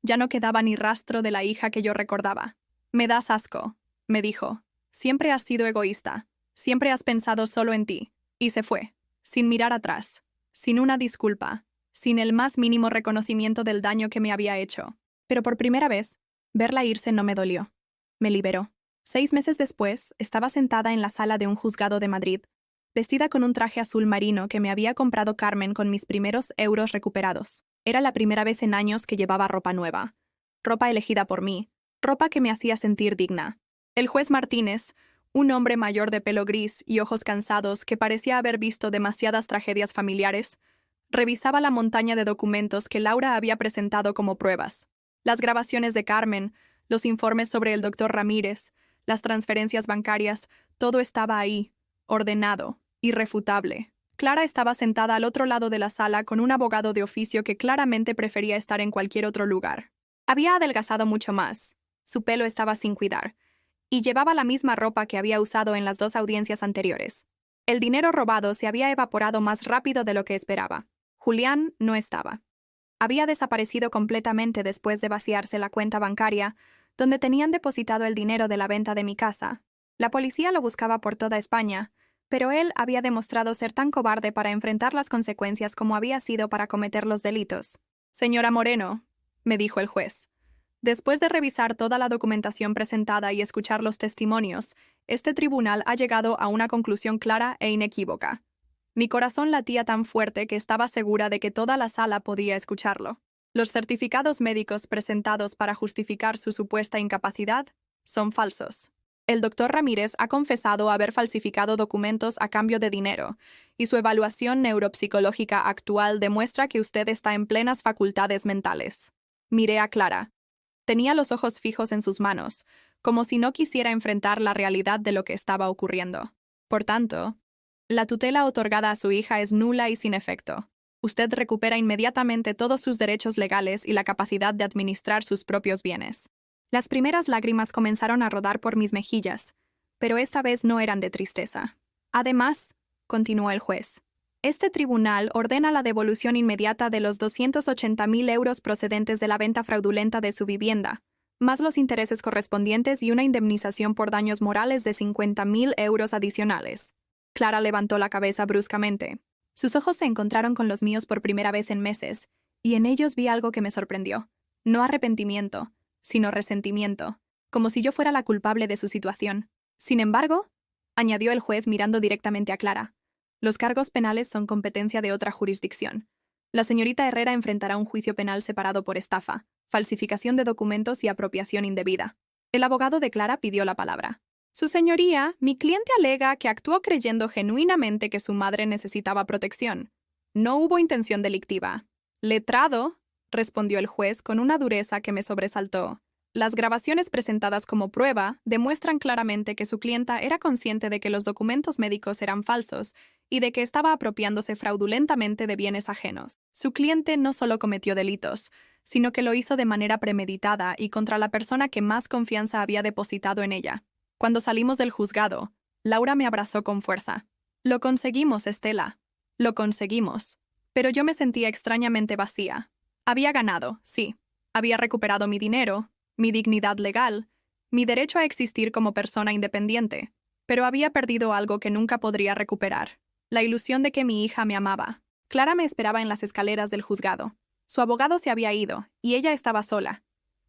ya no quedaba ni rastro de la hija que yo recordaba. «Me das asco», me dijo. «Siempre has sido egoísta. Siempre has pensado solo en ti». Y se fue, sin mirar atrás, sin una disculpa, sin el más mínimo reconocimiento del daño que me había hecho. Pero por primera vez, verla irse no me dolió. Me liberó. 6 meses después, estaba sentada en la sala de un juzgado de Madrid, vestida con un traje azul marino que me había comprado Carmen con mis primeros euros recuperados. Era la primera vez en años que llevaba ropa nueva. Ropa elegida por mí. Ropa que me hacía sentir digna. El juez Martínez, un hombre mayor de pelo gris y ojos cansados que parecía haber visto demasiadas tragedias familiares, revisaba la montaña de documentos que Laura había presentado como pruebas. Las grabaciones de Carmen, los informes sobre el doctor Ramírez, las transferencias bancarias, todo estaba ahí, ordenado, irrefutable. Clara estaba sentada al otro lado de la sala con un abogado de oficio que claramente prefería estar en cualquier otro lugar. Había adelgazado mucho más. Su pelo estaba sin cuidar. Y llevaba la misma ropa que había usado en las 2 audiencias anteriores. El dinero robado se había evaporado más rápido de lo que esperaba. Julián no estaba. Había desaparecido completamente después de vaciarse la cuenta bancaria, donde tenían depositado el dinero de la venta de mi casa. La policía lo buscaba por toda España, pero él había demostrado ser tan cobarde para enfrentar las consecuencias como había sido para cometer los delitos. «Señora Moreno», me dijo el juez, «después de revisar toda la documentación presentada y escuchar los testimonios, este tribunal ha llegado a una conclusión clara e inequívoca». Mi corazón latía tan fuerte que estaba segura de que toda la sala podía escucharlo. Los certificados médicos presentados para justificar su supuesta incapacidad son falsos. El doctor Ramírez ha confesado haber falsificado documentos a cambio de dinero, y su evaluación neuropsicológica actual demuestra que usted está en plenas facultades mentales. Miré a Clara. Tenía los ojos fijos en sus manos, como si no quisiera enfrentar la realidad de lo que estaba ocurriendo. Por tanto, la tutela otorgada a su hija es nula y sin efecto. Usted recupera inmediatamente todos sus derechos legales y la capacidad de administrar sus propios bienes. Las primeras lágrimas comenzaron a rodar por mis mejillas, pero esta vez no eran de tristeza. Además, continuó el juez, este tribunal ordena la devolución inmediata de los 280.000 euros procedentes de la venta fraudulenta de su vivienda, más los intereses correspondientes y una indemnización por daños morales de 50.000 euros adicionales. Clara levantó la cabeza bruscamente. Sus ojos se encontraron con los míos por primera vez en meses, y en ellos vi algo que me sorprendió. No arrepentimiento, sino resentimiento, como si yo fuera la culpable de su situación. Sin embargo, añadió el juez mirando directamente a Clara, los cargos penales son competencia de otra jurisdicción. La señorita Herrera enfrentará un juicio penal separado por estafa, falsificación de documentos y apropiación indebida. El abogado de Clara pidió la palabra. Su señoría, mi cliente alega que actuó creyendo genuinamente que su madre necesitaba protección. No hubo intención delictiva. Letrado, respondió el juez con una dureza que me sobresaltó. Las grabaciones presentadas como prueba demuestran claramente que su clienta era consciente de que los documentos médicos eran falsos y de que estaba apropiándose fraudulentamente de bienes ajenos. Su cliente no solo cometió delitos, sino que lo hizo de manera premeditada y contra la persona que más confianza había depositado en ella. Cuando salimos del juzgado, Laura me abrazó con fuerza. «Lo conseguimos, Estela. Lo conseguimos». Pero yo me sentía extrañamente vacía. Había ganado, sí. Había recuperado mi dinero, mi dignidad legal, mi derecho a existir como persona independiente. Pero había perdido algo que nunca podría recuperar. La ilusión de que mi hija me amaba. Clara me esperaba en las escaleras del juzgado. Su abogado se había ido, y ella estaba sola,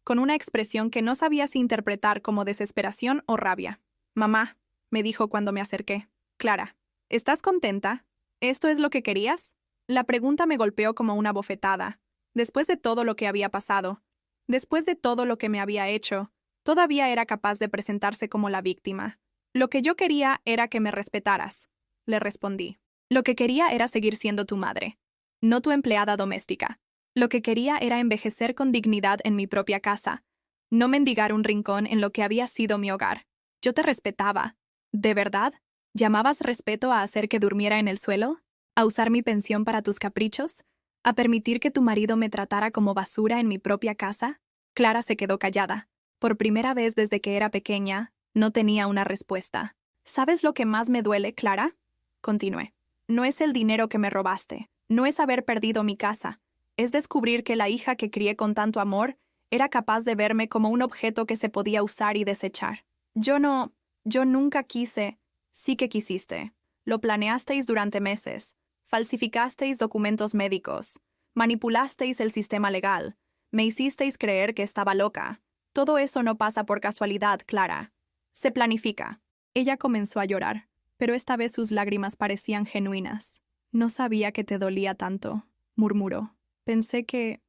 con una expresión que no sabía si interpretar como desesperación o rabia. «Mamá», me dijo cuando me acerqué. «Clara, ¿estás contenta? ¿Esto es lo que querías?» La pregunta me golpeó como una bofetada. Después de todo lo que había pasado, después de todo lo que me había hecho, todavía era capaz de presentarse como la víctima. «Lo que yo quería era que me respetaras», le respondí. «Lo que quería era seguir siendo tu madre, no tu empleada doméstica. Lo que quería era envejecer con dignidad en mi propia casa, no mendigar un rincón en lo que había sido mi hogar. Yo te respetaba. ¿De verdad? ¿Llamabas respeto a hacer que durmiera en el suelo? ¿A usar mi pensión para tus caprichos? ¿A permitir que tu marido me tratara como basura en mi propia casa?» Clara se quedó callada. Por primera vez desde que era pequeña, no tenía una respuesta. «¿Sabes lo que más me duele, Clara?», continué. «No es el dinero que me robaste, no es haber perdido mi casa. Es descubrir que la hija que crié con tanto amor era capaz de verme como un objeto que se podía usar y desechar. Yo nunca quise». «Sí que quisiste. Lo planeasteis durante meses. Falsificasteis documentos médicos. Manipulasteis el sistema legal. Me hicisteis creer que estaba loca. Todo eso no pasa por casualidad, Clara. Se planifica». Ella comenzó a llorar. pero esta vez sus lágrimas parecían genuinas. No sabía que te dolía tanto, murmuró. Pensé que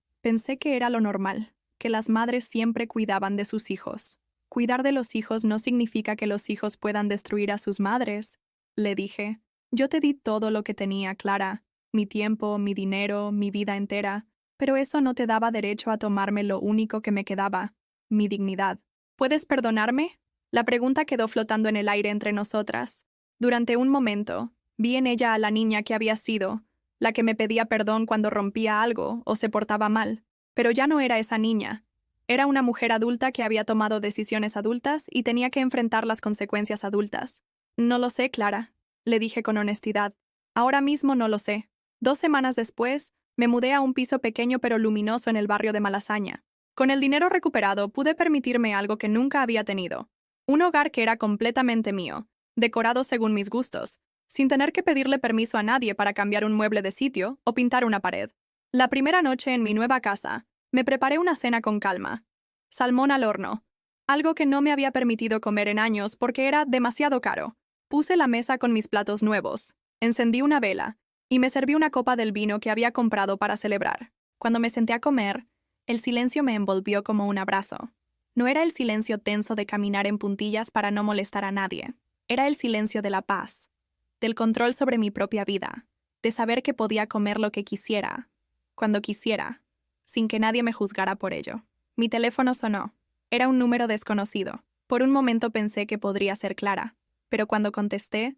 era lo normal, que las madres siempre cuidaban de sus hijos. Cuidar de los hijos no significa que los hijos puedan destruir a sus madres, le dije. Yo te di todo lo que tenía, Clara, mi tiempo, mi dinero, mi vida entera, pero eso no te daba derecho a tomarme lo único que me quedaba, mi dignidad. ¿Puedes perdonarme? La pregunta quedó flotando en el aire entre nosotras. Durante un momento, vi en ella a la niña que había sido, la que me pedía perdón cuando rompía algo o se portaba mal, pero ya no era esa niña. Era una mujer adulta que había tomado decisiones adultas y tenía que enfrentar las consecuencias adultas. No lo sé, Clara, le dije con honestidad. Ahora mismo no lo sé. 2 semanas después, me mudé a un piso pequeño pero luminoso en el barrio de Malasaña. Con el dinero recuperado pude permitirme algo que nunca había tenido. Un hogar que era completamente mío, decorado según mis gustos, sin tener que pedirle permiso a nadie para cambiar un mueble de sitio o pintar una pared. La primera noche en mi nueva casa, me preparé una cena con calma. Salmón al horno, algo que no me había permitido comer en años porque era demasiado caro. Puse la mesa con mis platos nuevos, encendí una vela y me serví una copa del vino que había comprado para celebrar. Cuando me senté a comer, el silencio me envolvió como un abrazo. No era el silencio tenso de caminar en puntillas para no molestar a nadie. Era el silencio de la paz, del control sobre mi propia vida, de saber que podía comer lo que quisiera, cuando quisiera, sin que nadie me juzgara por ello. Mi teléfono sonó. Era un número desconocido. Por un momento pensé que podría ser Clara, pero cuando contesté,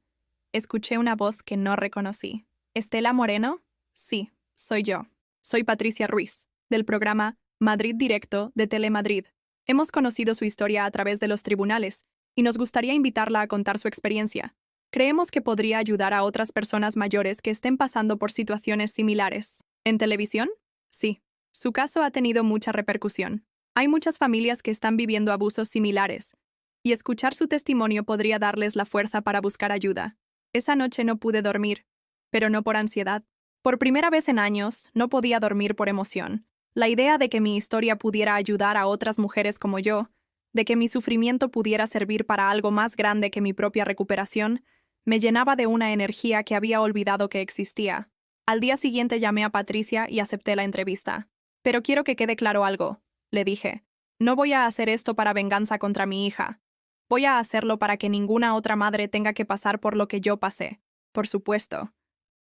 escuché una voz que no reconocí. ¿Estela Moreno? Sí, soy yo. Soy Patricia Ruiz, del programa Madrid Directo de Telemadrid. Hemos conocido su historia a través de los tribunales y nos gustaría invitarla a contar su experiencia. Creemos que podría ayudar a otras personas mayores que estén pasando por situaciones similares. ¿En televisión? Sí. Su caso ha tenido mucha repercusión. Hay muchas familias que están viviendo abusos similares, y escuchar su testimonio podría darles la fuerza para buscar ayuda. Esa noche no pude dormir, pero no por ansiedad. Por primera vez en años, no podía dormir por emoción. La idea de que mi historia pudiera ayudar a otras mujeres como yo, de que mi sufrimiento pudiera servir para algo más grande que mi propia recuperación, me llenaba de una energía que había olvidado que existía. Al día siguiente llamé a Patricia y acepté la entrevista. Pero quiero que quede claro algo, le dije. No voy a hacer esto para venganza contra mi hija. Voy a hacerlo para que ninguna otra madre tenga que pasar por lo que yo pasé. Por supuesto.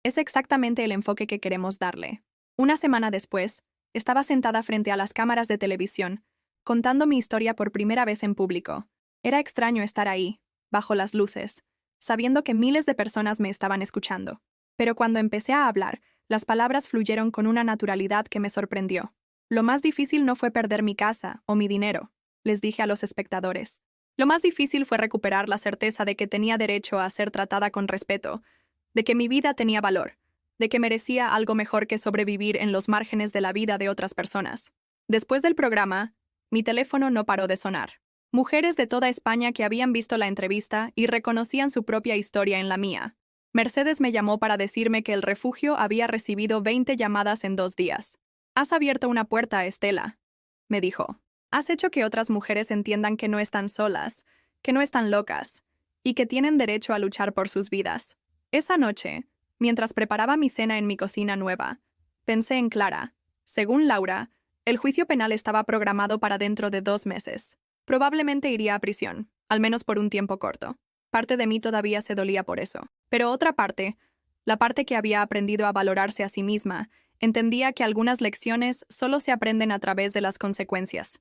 Es exactamente el enfoque que queremos darle. Una semana después, estaba sentada frente a las cámaras de televisión, contando mi historia por primera vez en público. Era extraño estar ahí, bajo las luces, sabiendo que miles de personas me estaban escuchando. Pero cuando empecé a hablar, las palabras fluyeron con una naturalidad que me sorprendió. Lo más difícil no fue perder mi casa o mi dinero, les dije a los espectadores. Lo más difícil fue recuperar la certeza de que tenía derecho a ser tratada con respeto, de que mi vida tenía valor, de que merecía algo mejor que sobrevivir en los márgenes de la vida de otras personas. Después del programa, mi teléfono no paró de sonar. Mujeres de toda España que habían visto la entrevista y reconocían su propia historia en la mía. Mercedes me llamó para decirme que el refugio había recibido 20 llamadas en 2 días. «Has abierto una puerta, Estela», me dijo. «Has hecho que otras mujeres entiendan que no están solas, que no están locas, y que tienen derecho a luchar por sus vidas». Esa noche, mientras preparaba mi cena en mi cocina nueva, pensé en Clara. Según Laura, el juicio penal estaba programado para dentro de 2 meses. Probablemente iría a prisión, al menos por un tiempo corto. Parte de mí todavía se dolía por eso. Pero otra parte, la parte que había aprendido a valorarse a sí misma, entendía que algunas lecciones solo se aprenden a través de las consecuencias,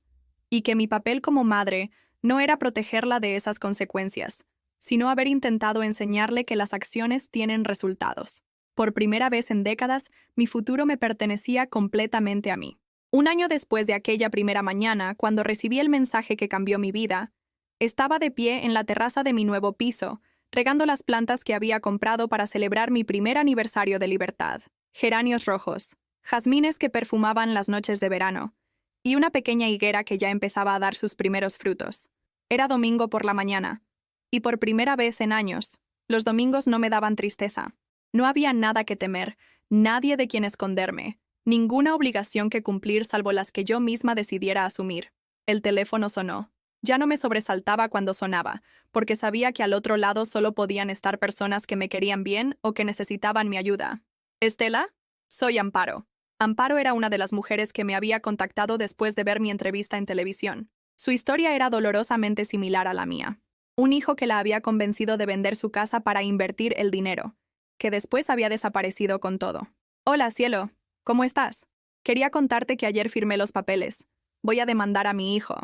y que mi papel como madre no era protegerla de esas consecuencias, sino haber intentado enseñarle que las acciones tienen resultados. Por primera vez en décadas, mi futuro me pertenecía completamente a mí. Un año después de aquella primera mañana, cuando recibí el mensaje que cambió mi vida, estaba de pie en la terraza de mi nuevo piso, regando las plantas que había comprado para celebrar mi primer aniversario de libertad. Geranios rojos, jazmines que perfumaban las noches de verano, y una pequeña higuera que ya empezaba a dar sus primeros frutos. Era domingo por la mañana, y por primera vez en años, los domingos no me daban tristeza. No había nada que temer, nadie de quien esconderme, ninguna obligación que cumplir salvo las que yo misma decidiera asumir. El teléfono sonó. Ya no me sobresaltaba cuando sonaba, porque sabía que al otro lado solo podían estar personas que me querían bien o que necesitaban mi ayuda. ¿Estela? Soy Amparo. Amparo era una de las mujeres que me había contactado después de ver mi entrevista en televisión. Su historia era dolorosamente similar a la mía. Un hijo que la había convencido de vender su casa para invertir el dinero, que después había desaparecido con todo. Hola, cielo. ¿Cómo estás? Quería contarte que ayer firmé los papeles. Voy a demandar a mi hijo.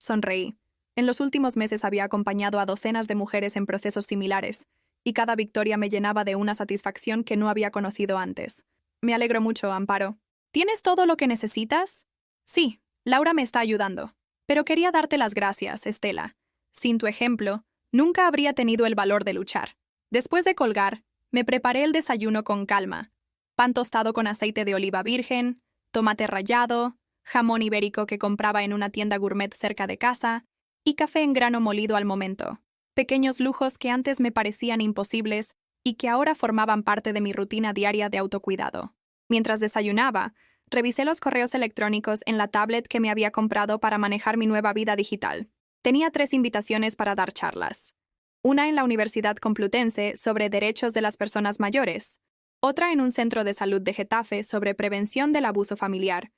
Sonreí. En los últimos meses había acompañado a docenas de mujeres en procesos similares, y cada victoria me llenaba de una satisfacción que no había conocido antes. Me alegro mucho, Amparo. ¿Tienes todo lo que necesitas? Sí, Laura me está ayudando. Pero quería darte las gracias, Estela. Sin tu ejemplo, nunca habría tenido el valor de luchar. Después de colgar, me preparé el desayuno con calma. Pan tostado con aceite de oliva virgen, tomate rallado, jamón ibérico que compraba en una tienda gourmet cerca de casa, y café en grano molido al momento. Pequeños lujos que antes me parecían imposibles y que ahora formaban parte de mi rutina diaria de autocuidado. Mientras desayunaba, revisé los correos electrónicos en la tablet que me había comprado para manejar mi nueva vida digital. Tenía 3 invitaciones para dar charlas. Una en la Universidad Complutense sobre derechos de las personas mayores, otra en un centro de salud de Getafe sobre prevención del abuso familiar,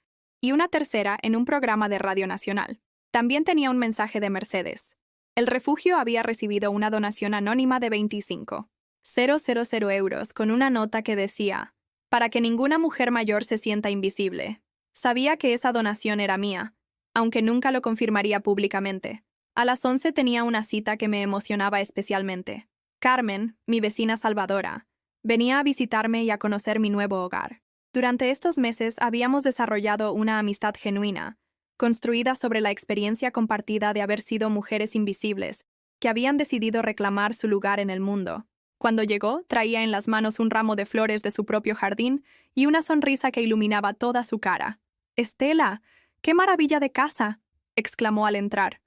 y una tercera en un programa de Radio Nacional. También tenía un mensaje de Mercedes. El refugio había recibido una donación anónima de 25,000 euros con una nota que decía: para que ninguna mujer mayor se sienta invisible. Sabía que esa donación era mía, aunque nunca lo confirmaría públicamente. A las 11 tenía una cita que me emocionaba especialmente. Carmen, mi vecina salvadora, venía a visitarme y a conocer mi nuevo hogar. Durante estos meses habíamos desarrollado una amistad genuina, construida sobre la experiencia compartida de haber sido mujeres invisibles, que habían decidido reclamar su lugar en el mundo. Cuando llegó, traía en las manos un ramo de flores de su propio jardín y una sonrisa que iluminaba toda su cara. «Estela, qué maravilla de casa», exclamó al entrar.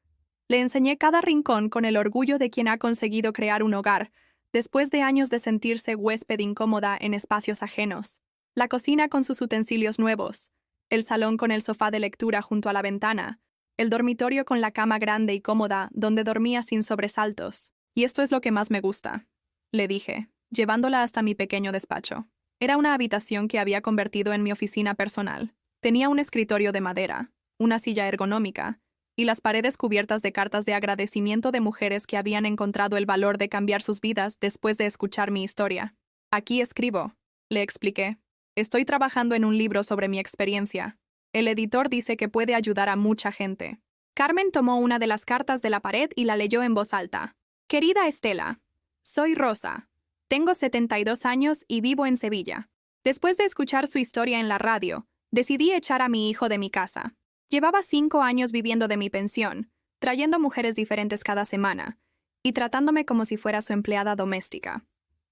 Le enseñé cada rincón con el orgullo de quien ha conseguido crear un hogar, después de años de sentirse huésped incómoda en espacios ajenos. La cocina con sus utensilios nuevos, el salón con el sofá de lectura junto a la ventana, el dormitorio con la cama grande y cómoda donde dormía sin sobresaltos. «Y esto es lo que más me gusta», le dije, llevándola hasta mi pequeño despacho. Era una habitación que había convertido en mi oficina personal. Tenía un escritorio de madera, una silla ergonómica, y las paredes cubiertas de cartas de agradecimiento de mujeres que habían encontrado el valor de cambiar sus vidas después de escuchar mi historia. «Aquí escribo», le expliqué. «Estoy trabajando en un libro sobre mi experiencia. El editor dice que puede ayudar a mucha gente». Carmen tomó una de las cartas de la pared y la leyó en voz alta. «Querida Estela, soy Rosa. Tengo 72 años y vivo en Sevilla. Después de escuchar su historia en la radio, decidí echar a mi hijo de mi casa. Llevaba 5 años viviendo de mi pensión, trayendo mujeres diferentes cada semana, y tratándome como si fuera su empleada doméstica.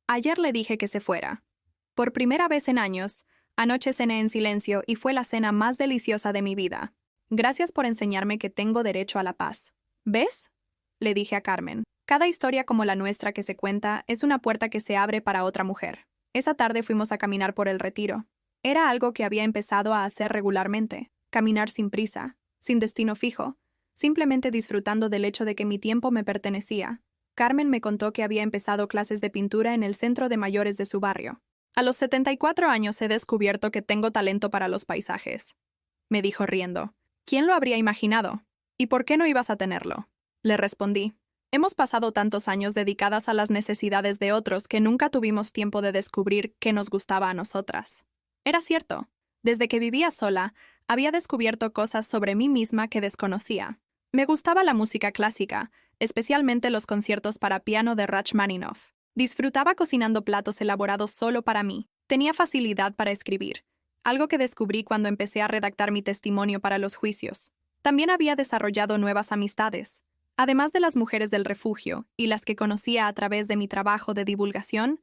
Ayer le dije que se fuera. Por primera vez en años, anoche cené en silencio y fue la cena más deliciosa de mi vida. Gracias por enseñarme que tengo derecho a la paz. ¿Ves?», le dije a Carmen. «Cada historia como la nuestra que se cuenta es una puerta que se abre para otra mujer». Esa tarde fuimos a caminar por el Retiro. Era algo que había empezado a hacer regularmente. Caminar sin prisa, sin destino fijo, simplemente disfrutando del hecho de que mi tiempo me pertenecía. Carmen me contó que había empezado clases de pintura en el centro de mayores de su barrio. «A los 74 años he descubierto que tengo talento para los paisajes», me dijo riendo. «¿Quién lo habría imaginado? ¿Y por qué no ibas a tenerlo?», le respondí. «Hemos pasado tantos años dedicadas a las necesidades de otros que nunca tuvimos tiempo de descubrir qué nos gustaba a nosotras». Era cierto. Desde que vivía sola, había descubierto cosas sobre mí misma que desconocía. Me gustaba la música clásica, especialmente los conciertos para piano de Rachmaninoff. Disfrutaba cocinando platos elaborados solo para mí. Tenía facilidad para escribir, algo que descubrí cuando empecé a redactar mi testimonio para los juicios. También había desarrollado nuevas amistades. Además de las mujeres del refugio y las que conocía a través de mi trabajo de divulgación,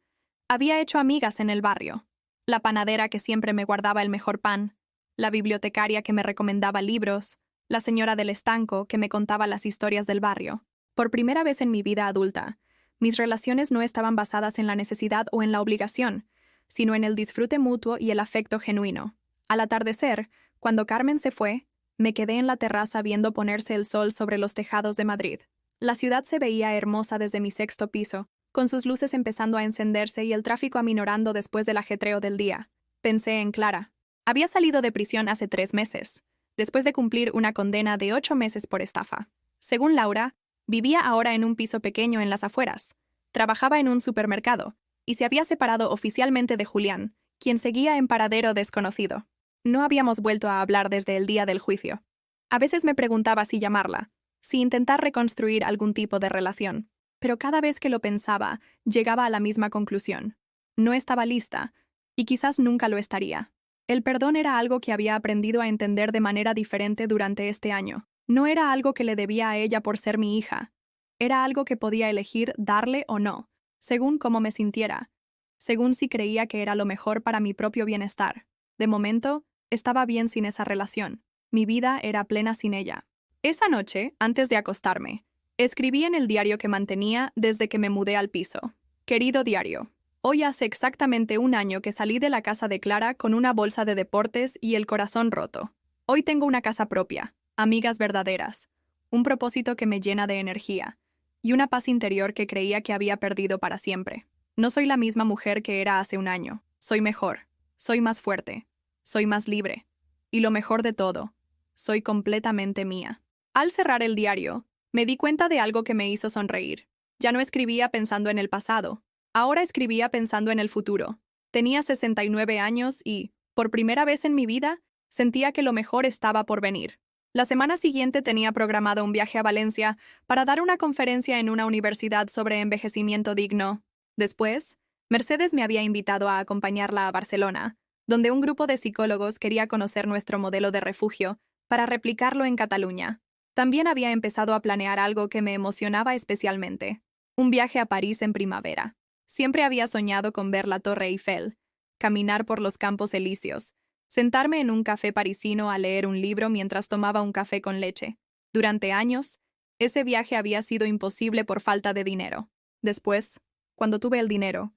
había hecho amigas en el barrio. La panadera que siempre me guardaba el mejor pan, la bibliotecaria que me recomendaba libros, la señora del estanco que me contaba las historias del barrio. Por primera vez en mi vida adulta, mis relaciones no estaban basadas en la necesidad o en la obligación, sino en el disfrute mutuo y el afecto genuino. Al atardecer, cuando Carmen se fue, Me quedé en la terraza viendo ponerse el sol sobre los tejados de Madrid. La ciudad se veía hermosa desde mi sexto piso, con sus luces empezando a encenderse y el tráfico aminorando después del ajetreo del día. Pensé en Clara. Había salido de prisión hace 3 meses, después de cumplir una condena de 8 meses por estafa. Según Laura, vivía ahora en un piso pequeño en las afueras, trabajaba en un supermercado, y se había separado oficialmente de Julián, quien seguía en paradero desconocido. No habíamos vuelto a hablar desde el día del juicio. A veces me preguntaba si llamarla, si intentar reconstruir algún tipo de relación, pero cada vez que lo pensaba, llegaba a la misma conclusión. No estaba lista, y quizás nunca lo estaría. El perdón era algo que había aprendido a entender de manera diferente durante este año. No era algo que le debía a ella por ser mi hija. Era algo que podía elegir darle o no, según cómo me sintiera, según si creía que era lo mejor para mi propio bienestar. De momento, estaba bien sin esa relación. Mi vida era plena sin ella. Esa noche, antes de acostarme, escribí en el diario que mantenía desde que me mudé al piso. Querido diario, hoy hace exactamente 1 año que salí de la casa de Clara con una bolsa de deportes y el corazón roto. Hoy tengo una casa propia, amigas verdaderas, un propósito que me llena de energía, y una paz interior que creía que había perdido para siempre. No soy la misma mujer que era hace 1 año. Soy mejor, soy más fuerte, soy más libre. Y lo mejor de todo, soy completamente mía. Al cerrar el diario, me di cuenta de algo que me hizo sonreír. Ya no escribía pensando en el pasado. Ahora escribía pensando en el futuro. Tenía 69 años y, por primera vez en mi vida, sentía que lo mejor estaba por venir. La semana siguiente tenía programado un viaje a Valencia para dar una conferencia en una universidad sobre envejecimiento digno. Después, Mercedes me había invitado a acompañarla a Barcelona, donde un grupo de psicólogos quería conocer nuestro modelo de refugio para replicarlo en Cataluña. También había empezado a planear algo que me emocionaba especialmente: un viaje a París en primavera. Siempre había soñado con ver la Torre Eiffel, caminar por los Campos Elíseos, sentarme en un café parisino a leer un libro mientras tomaba un café con leche. Durante años, ese viaje había sido imposible por falta de dinero. Después, cuando tuve el dinero,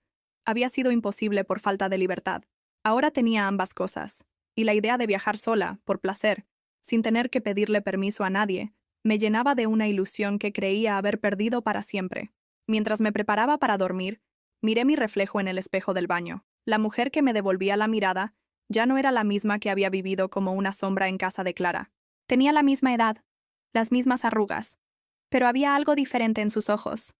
había sido imposible por falta de libertad. Ahora tenía ambas cosas, y la idea de viajar sola, por placer, sin tener que pedirle permiso a nadie, me llenaba de una ilusión que creía haber perdido para siempre. Mientras me preparaba para dormir, miré mi reflejo en el espejo del baño. La mujer que me devolvía la mirada ya no era la misma que había vivido como una sombra en casa de Clara. Tenía la misma edad, las mismas arrugas, pero había algo diferente en sus ojos.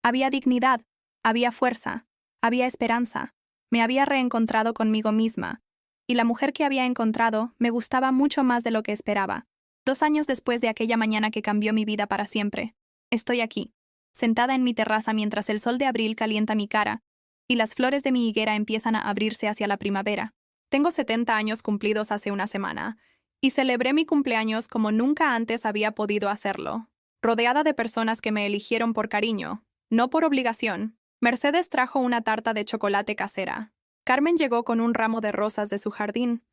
Había dignidad, había fuerza, había esperanza. Me había reencontrado conmigo misma, y la mujer que había encontrado me gustaba mucho más de lo que esperaba. 2 años después de aquella mañana que cambió mi vida para siempre, estoy aquí, sentada en mi terraza mientras el sol de abril calienta mi cara, y las flores de mi higuera empiezan a abrirse hacia la primavera. Tengo 70 años cumplidos hace una semana, y celebré mi cumpleaños como nunca antes había podido hacerlo, rodeada de personas que me eligieron por cariño, no por obligación. Mercedes trajo una tarta de chocolate casera. Carmen llegó con un ramo de rosas de su jardín.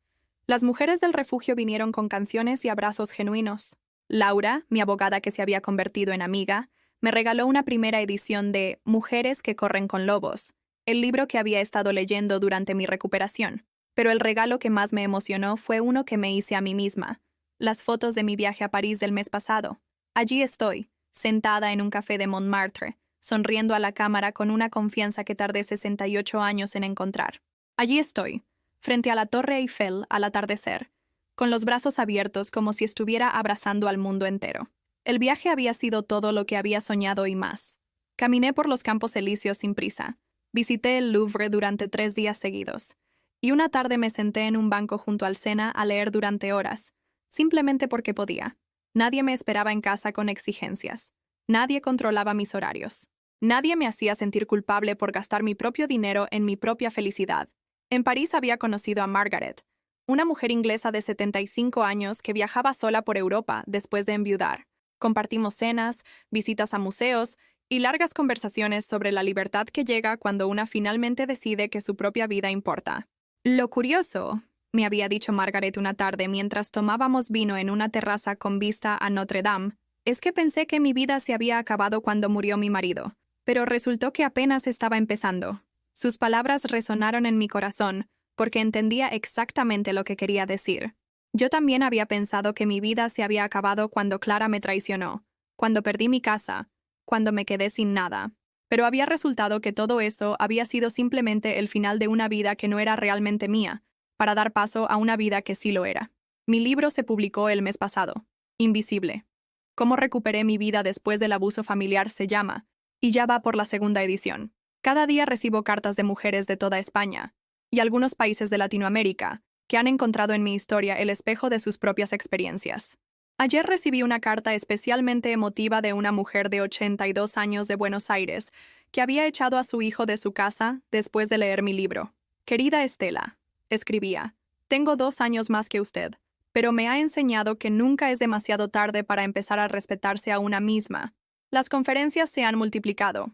Las mujeres del refugio vinieron con canciones y abrazos genuinos. Laura, mi abogada que se había convertido en amiga, me regaló una primera edición de Mujeres que corren con lobos, el libro que había estado leyendo durante mi recuperación. Pero el regalo que más me emocionó fue uno que me hice a mí misma: las fotos de mi viaje a París del mes pasado. Allí estoy, sentada en un café de Montmartre, sonriendo a la cámara con una confianza que tardé 68 años en encontrar. Allí estoy, frente a la Torre Eiffel al atardecer, con los brazos abiertos como si estuviera abrazando al mundo entero. El viaje había sido todo lo que había soñado y más. Caminé por los Campos Elíseos sin prisa, visité el Louvre durante 3 días seguidos, y una tarde me senté en un banco junto al Sena a leer durante horas, simplemente porque podía. Nadie me esperaba en casa con exigencias. Nadie controlaba mis horarios. Nadie me hacía sentir culpable por gastar mi propio dinero en mi propia felicidad. En París había conocido a Margaret, una mujer inglesa de 75 años que viajaba sola por Europa después de enviudar. Compartimos cenas, visitas a museos y largas conversaciones sobre la libertad que llega cuando una finalmente decide que su propia vida importa. Lo curioso, me había dicho Margaret una tarde mientras tomábamos vino en una terraza con vista a Notre Dame, es que pensé que mi vida se había acabado cuando murió mi marido, pero resultó que apenas estaba empezando. Sus palabras resonaron en mi corazón, porque entendía exactamente lo que quería decir. Yo también había pensado que mi vida se había acabado cuando Clara me traicionó, cuando perdí mi casa, cuando me quedé sin nada. Pero había resultado que todo eso había sido simplemente el final de una vida que no era realmente mía, para dar paso a una vida que sí lo era. Mi libro se publicó el mes pasado. Invisible. Cómo recuperé mi vida después del abuso familiar se llama, y ya va por la segunda edición. Cada día recibo cartas de mujeres de toda España y algunos países de Latinoamérica que han encontrado en mi historia el espejo de sus propias experiencias. Ayer recibí una carta especialmente emotiva de una mujer de 82 años de Buenos Aires que había echado a su hijo de su casa después de leer mi libro. Querida Estela, escribía, tengo 2 años más que usted, pero me ha enseñado que nunca es demasiado tarde para empezar a respetarse a una misma. Las conferencias se han multiplicado.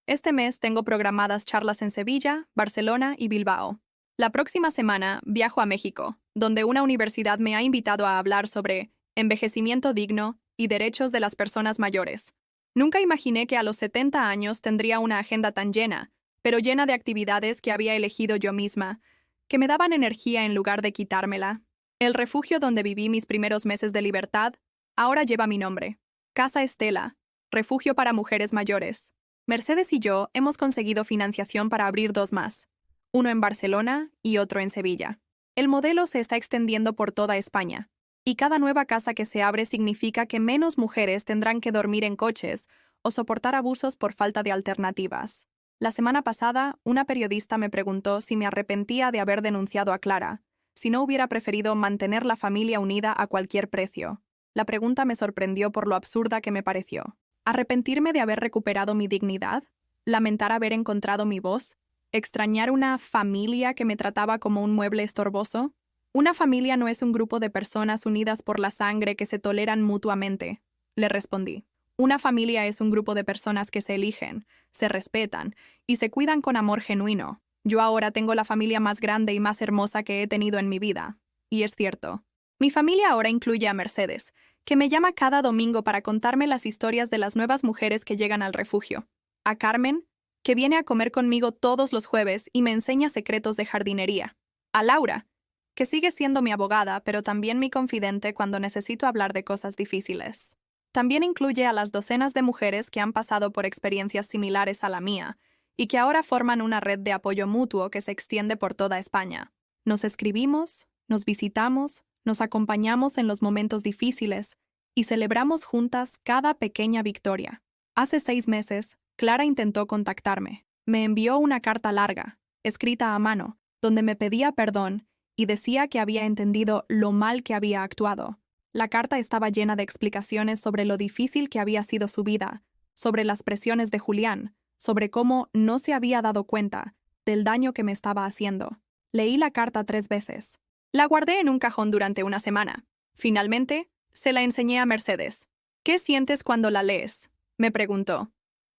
Este mes tengo programadas charlas en Sevilla, Barcelona y Bilbao. La próxima semana viajo a México, donde una universidad me ha invitado a hablar sobre envejecimiento digno y derechos de las personas mayores. Nunca imaginé que a los 70 años tendría una agenda tan llena, pero llena de actividades que había elegido yo misma, que me daban energía en lugar de quitármela. El refugio donde viví mis primeros meses de libertad ahora lleva mi nombre. Casa Estela, refugio para mujeres mayores. Mercedes y yo hemos conseguido financiación para abrir 2 más, uno en Barcelona y otro en Sevilla. El modelo se está extendiendo por toda España, y cada nueva casa que se abre significa que menos mujeres tendrán que dormir en coches o soportar abusos por falta de alternativas. La semana pasada, una periodista me preguntó si me arrepentía de haber denunciado a Clara, si no hubiera preferido mantener la familia unida a cualquier precio. La pregunta me sorprendió por lo absurda que me pareció. ¿Arrepentirme de haber recuperado mi dignidad? ¿Lamentar haber encontrado mi voz? ¿Extrañar una familia que me trataba como un mueble estorboso? Una familia no es un grupo de personas unidas por la sangre que se toleran mutuamente, le respondí. Una familia es un grupo de personas que se eligen, se respetan y se cuidan con amor genuino. Yo ahora tengo la familia más grande y más hermosa que he tenido en mi vida. Y es cierto. Mi familia ahora incluye a Mercedes, que me llama cada domingo para contarme las historias de las nuevas mujeres que llegan al refugio. A Carmen, que viene a comer conmigo todos los jueves y me enseña secretos de jardinería. A Laura, que sigue siendo mi abogada, pero también mi confidente cuando necesito hablar de cosas difíciles. También incluye a las docenas de mujeres que han pasado por experiencias similares a la mía y que ahora forman una red de apoyo mutuo que se extiende por toda España. Nos escribimos, nos visitamos, nos acompañamos en los momentos difíciles y celebramos juntas cada pequeña victoria. Hace 6 meses, Clara intentó contactarme. Me envió una carta larga, escrita a mano, donde me pedía perdón y decía que había entendido lo mal que había actuado. La carta estaba llena de explicaciones sobre lo difícil que había sido su vida, sobre las presiones de Julián, sobre cómo no se había dado cuenta del daño que me estaba haciendo. Leí la carta 3 veces. La guardé en un cajón durante una semana. Finalmente, se la enseñé a Mercedes. ¿Qué sientes cuando la lees?, me preguntó.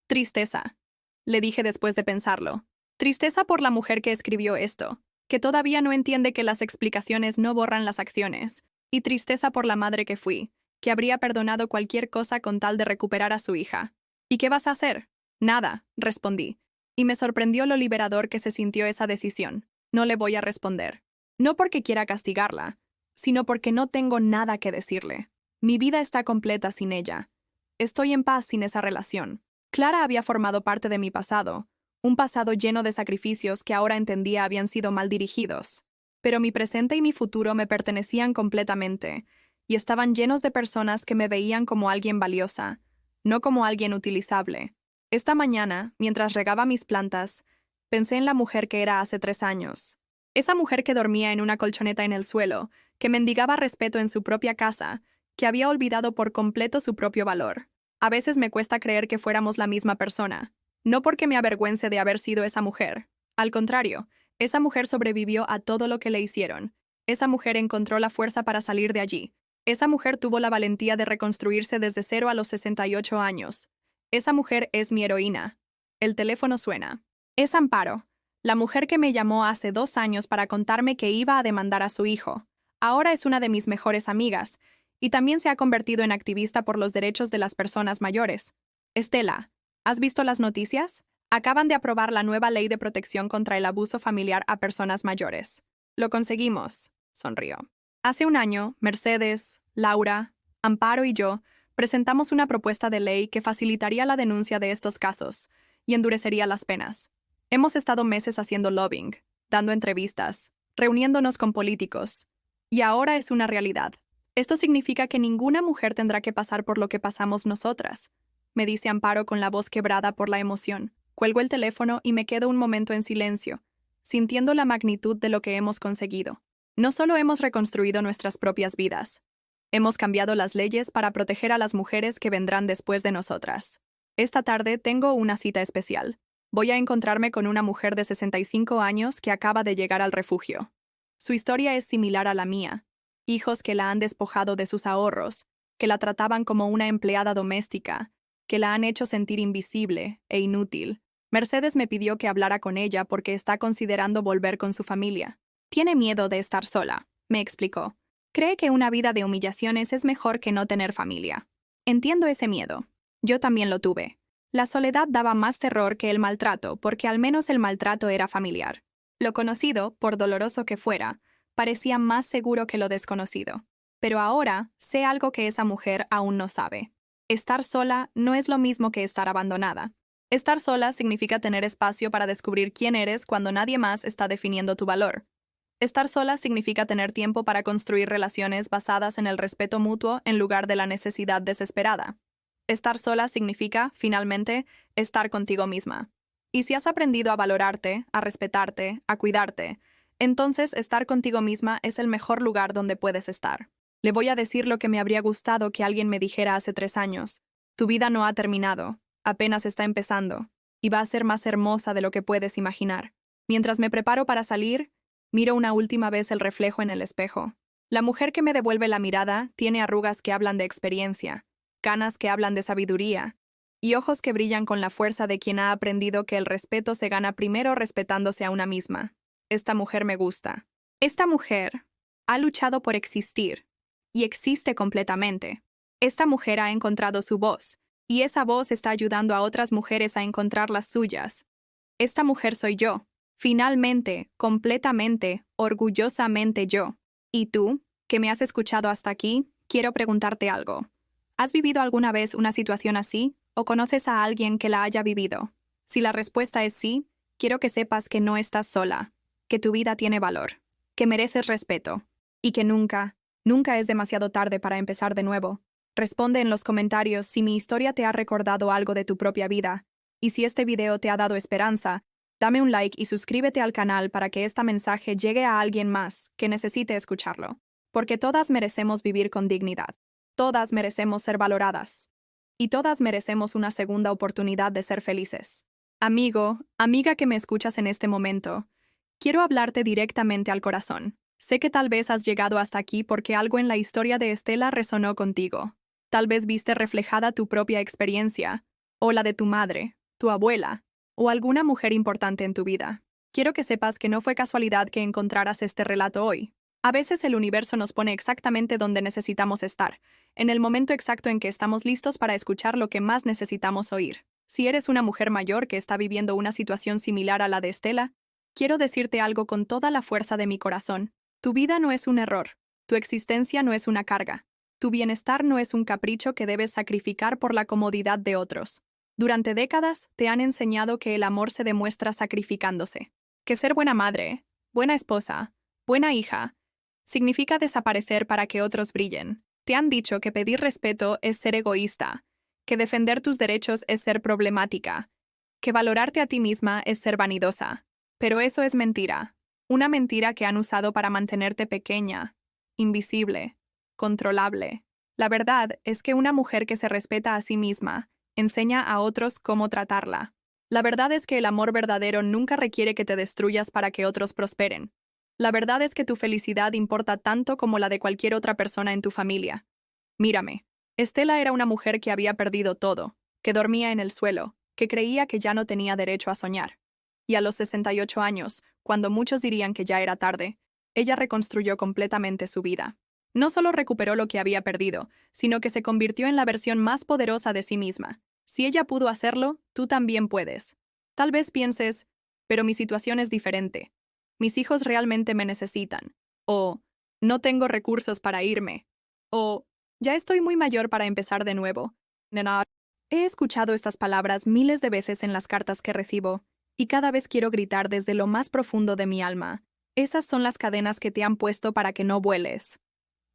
Tristeza, le dije después de pensarlo. Tristeza por la mujer que escribió esto, que todavía no entiende que las explicaciones no borran las acciones, y tristeza por la madre que fui, que habría perdonado cualquier cosa con tal de recuperar a su hija. ¿Y qué vas a hacer? Nada, respondí, y me sorprendió lo liberador que se sintió esa decisión. No le voy a responder. No porque quiera castigarla, sino porque no tengo nada que decirle. Mi vida está completa sin ella. Estoy en paz sin esa relación. Clara había formado parte de mi pasado, un pasado lleno de sacrificios que ahora entendía habían sido mal dirigidos. Pero mi presente y mi futuro me pertenecían completamente, y estaban llenos de personas que me veían como alguien valiosa, no como alguien utilizable. Esta mañana, mientras regaba mis plantas, pensé en la mujer que era hace 3 años. Esa mujer que dormía en una colchoneta en el suelo, que mendigaba respeto en su propia casa, que había olvidado por completo su propio valor. A veces me cuesta creer que fuéramos la misma persona. No porque me avergüence de haber sido esa mujer. Al contrario, esa mujer sobrevivió a todo lo que le hicieron. Esa mujer encontró la fuerza para salir de allí. Esa mujer tuvo la valentía de reconstruirse desde 0 a los 68 años. Esa mujer es mi heroína. El teléfono suena. Es Amparo, la mujer que me llamó hace 2 años para contarme que iba a demandar a su hijo. Ahora es una de mis mejores amigas, y también se ha convertido en activista por los derechos de las personas mayores. Estela, ¿has visto las noticias? Acaban de aprobar la nueva ley de protección contra el abuso familiar a personas mayores. Lo conseguimos, sonrió. Hace un año, Mercedes, Laura, Amparo y yo presentamos una propuesta de ley que facilitaría la denuncia de estos casos y endurecería las penas. Hemos estado meses haciendo lobbying, dando entrevistas, reuniéndonos con políticos, y ahora es una realidad. Esto significa que ninguna mujer tendrá que pasar por lo que pasamos nosotras, me dice Amparo con la voz quebrada por la emoción. Cuelgo el teléfono y me quedo un momento en silencio, sintiendo la magnitud de lo que hemos conseguido. No solo hemos reconstruido nuestras propias vidas, hemos cambiado las leyes para proteger a las mujeres que vendrán después de nosotras. Esta tarde tengo una cita especial. Voy a encontrarme con una mujer de 65 años que acaba de llegar al refugio. Su historia es similar a la mía. Hijos que la han despojado de sus ahorros, que la trataban como una empleada doméstica, que la han hecho sentir invisible e inútil. Mercedes me pidió que hablara con ella porque está considerando volver con su familia. Tiene miedo de estar sola, me explicó. Cree que una vida de humillaciones es mejor que no tener familia. Entiendo ese miedo. Yo también lo tuve. La soledad daba más terror que el maltrato, porque al menos el maltrato era familiar. Lo conocido, por doloroso que fuera, parecía más seguro que lo desconocido. Pero ahora sé algo que esa mujer aún no sabe. Estar sola no es lo mismo que estar abandonada. Estar sola significa tener espacio para descubrir quién eres cuando nadie más está definiendo tu valor. Estar sola significa tener tiempo para construir relaciones basadas en el respeto mutuo en lugar de la necesidad desesperada. Estar sola significa, finalmente, estar contigo misma. Y si has aprendido a valorarte, a respetarte, a cuidarte, entonces estar contigo misma es el mejor lugar donde puedes estar. Le voy a decir lo que me habría gustado que alguien me dijera hace 3 años. Tu vida no ha terminado, apenas está empezando, y va a ser más hermosa de lo que puedes imaginar. Mientras me preparo para salir, miro una última vez el reflejo en el espejo. La mujer que me devuelve la mirada tiene arrugas que hablan de experiencia, canas que hablan de sabiduría, y ojos que brillan con la fuerza de quien ha aprendido que el respeto se gana primero respetándose a una misma. Esta mujer me gusta. Esta mujer ha luchado por existir, y existe completamente. Esta mujer ha encontrado su voz, y esa voz está ayudando a otras mujeres a encontrar las suyas. Esta mujer soy yo. Finalmente, completamente, orgullosamente yo. Y tú, que me has escuchado hasta aquí, quiero preguntarte algo. ¿Has vivido alguna vez una situación así o conoces a alguien que la haya vivido? Si la respuesta es sí, quiero que sepas que no estás sola, que tu vida tiene valor, que mereces respeto y que nunca es demasiado tarde para empezar de nuevo. Responde en los comentarios si mi historia te ha recordado algo de tu propia vida y si este video te ha dado esperanza. Dame un like y suscríbete al canal para que este mensaje llegue a alguien más que necesite escucharlo. Porque todas merecemos vivir con dignidad. Todas merecemos ser valoradas. Y todas merecemos una segunda oportunidad de ser felices. Amigo, amiga que me escuchas en este momento, quiero hablarte directamente al corazón. Sé que tal vez has llegado hasta aquí porque algo en la historia de Estela resonó contigo. Tal vez viste reflejada tu propia experiencia, o la de tu madre, tu abuela, o alguna mujer importante en tu vida. Quiero que sepas que no fue casualidad que encontraras este relato hoy. A veces el universo nos pone exactamente donde necesitamos estar, en el momento exacto en que estamos listos para escuchar lo que más necesitamos oír. Si eres una mujer mayor que está viviendo una situación similar a la de Estela, quiero decirte algo con toda la fuerza de mi corazón. Tu vida no es un error, tu existencia no es una carga, tu bienestar no es un capricho que debes sacrificar por la comodidad de otros. Durante décadas te han enseñado que el amor se demuestra sacrificándose, que ser buena madre, buena esposa, buena hija, significa desaparecer para que otros brillen. Te han dicho que pedir respeto es ser egoísta, que defender tus derechos es ser problemática, que valorarte a ti misma es ser vanidosa. Pero eso es mentira, una mentira que han usado para mantenerte pequeña, invisible, controlable. La verdad es que una mujer que se respeta a sí misma enseña a otros cómo tratarla. La verdad es que el amor verdadero nunca requiere que te destruyas para que otros prosperen. La verdad es que tu felicidad importa tanto como la de cualquier otra persona en tu familia. Mírame. Estela era una mujer que había perdido todo, que dormía en el suelo, que creía que ya no tenía derecho a soñar. Y a los 68 años, cuando muchos dirían que ya era tarde, ella reconstruyó completamente su vida. No solo recuperó lo que había perdido, sino que se convirtió en la versión más poderosa de sí misma. Si ella pudo hacerlo, tú también puedes. Tal vez pienses, pero mi situación es diferente. Mis hijos realmente me necesitan. O, no tengo recursos para irme. O, ya estoy muy mayor para empezar de nuevo. Nena, he escuchado estas palabras miles de veces en las cartas que recibo, y cada vez quiero gritar desde lo más profundo de mi alma. Esas son las cadenas que te han puesto para que no vueles.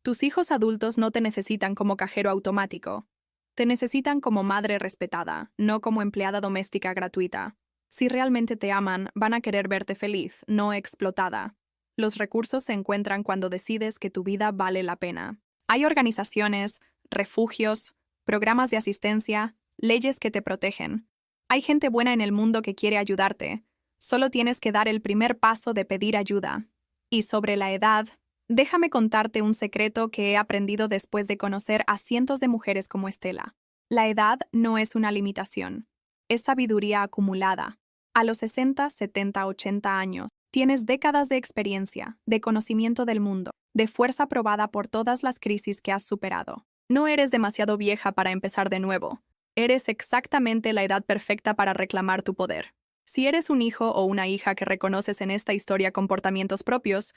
Tus hijos adultos no te necesitan como cajero automático. Te necesitan como madre respetada, no como empleada doméstica gratuita. Si realmente te aman, van a querer verte feliz, no explotada. Los recursos se encuentran cuando decides que tu vida vale la pena. Hay organizaciones, refugios, programas de asistencia, leyes que te protegen. Hay gente buena en el mundo que quiere ayudarte. Solo tienes que dar el primer paso de pedir ayuda. Y sobre la edad, déjame contarte un secreto que he aprendido después de conocer a cientos de mujeres como Estela. La edad no es una limitación. Es sabiduría acumulada. A los 60, 70, 80 años, tienes décadas de experiencia, de conocimiento del mundo, de fuerza probada por todas las crisis que has superado. No eres demasiado vieja para empezar de nuevo. Eres exactamente la edad perfecta para reclamar tu poder. Si eres un hijo o una hija que reconoces en esta historia comportamientos propios,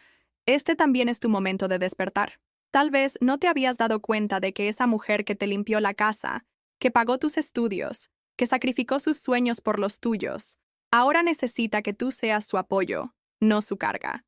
este también es tu momento de despertar. Tal vez no te habías dado cuenta de que esa mujer que te limpió la casa, que pagó tus estudios, que sacrificó sus sueños por los tuyos, ahora necesita que tú seas su apoyo, no su carga.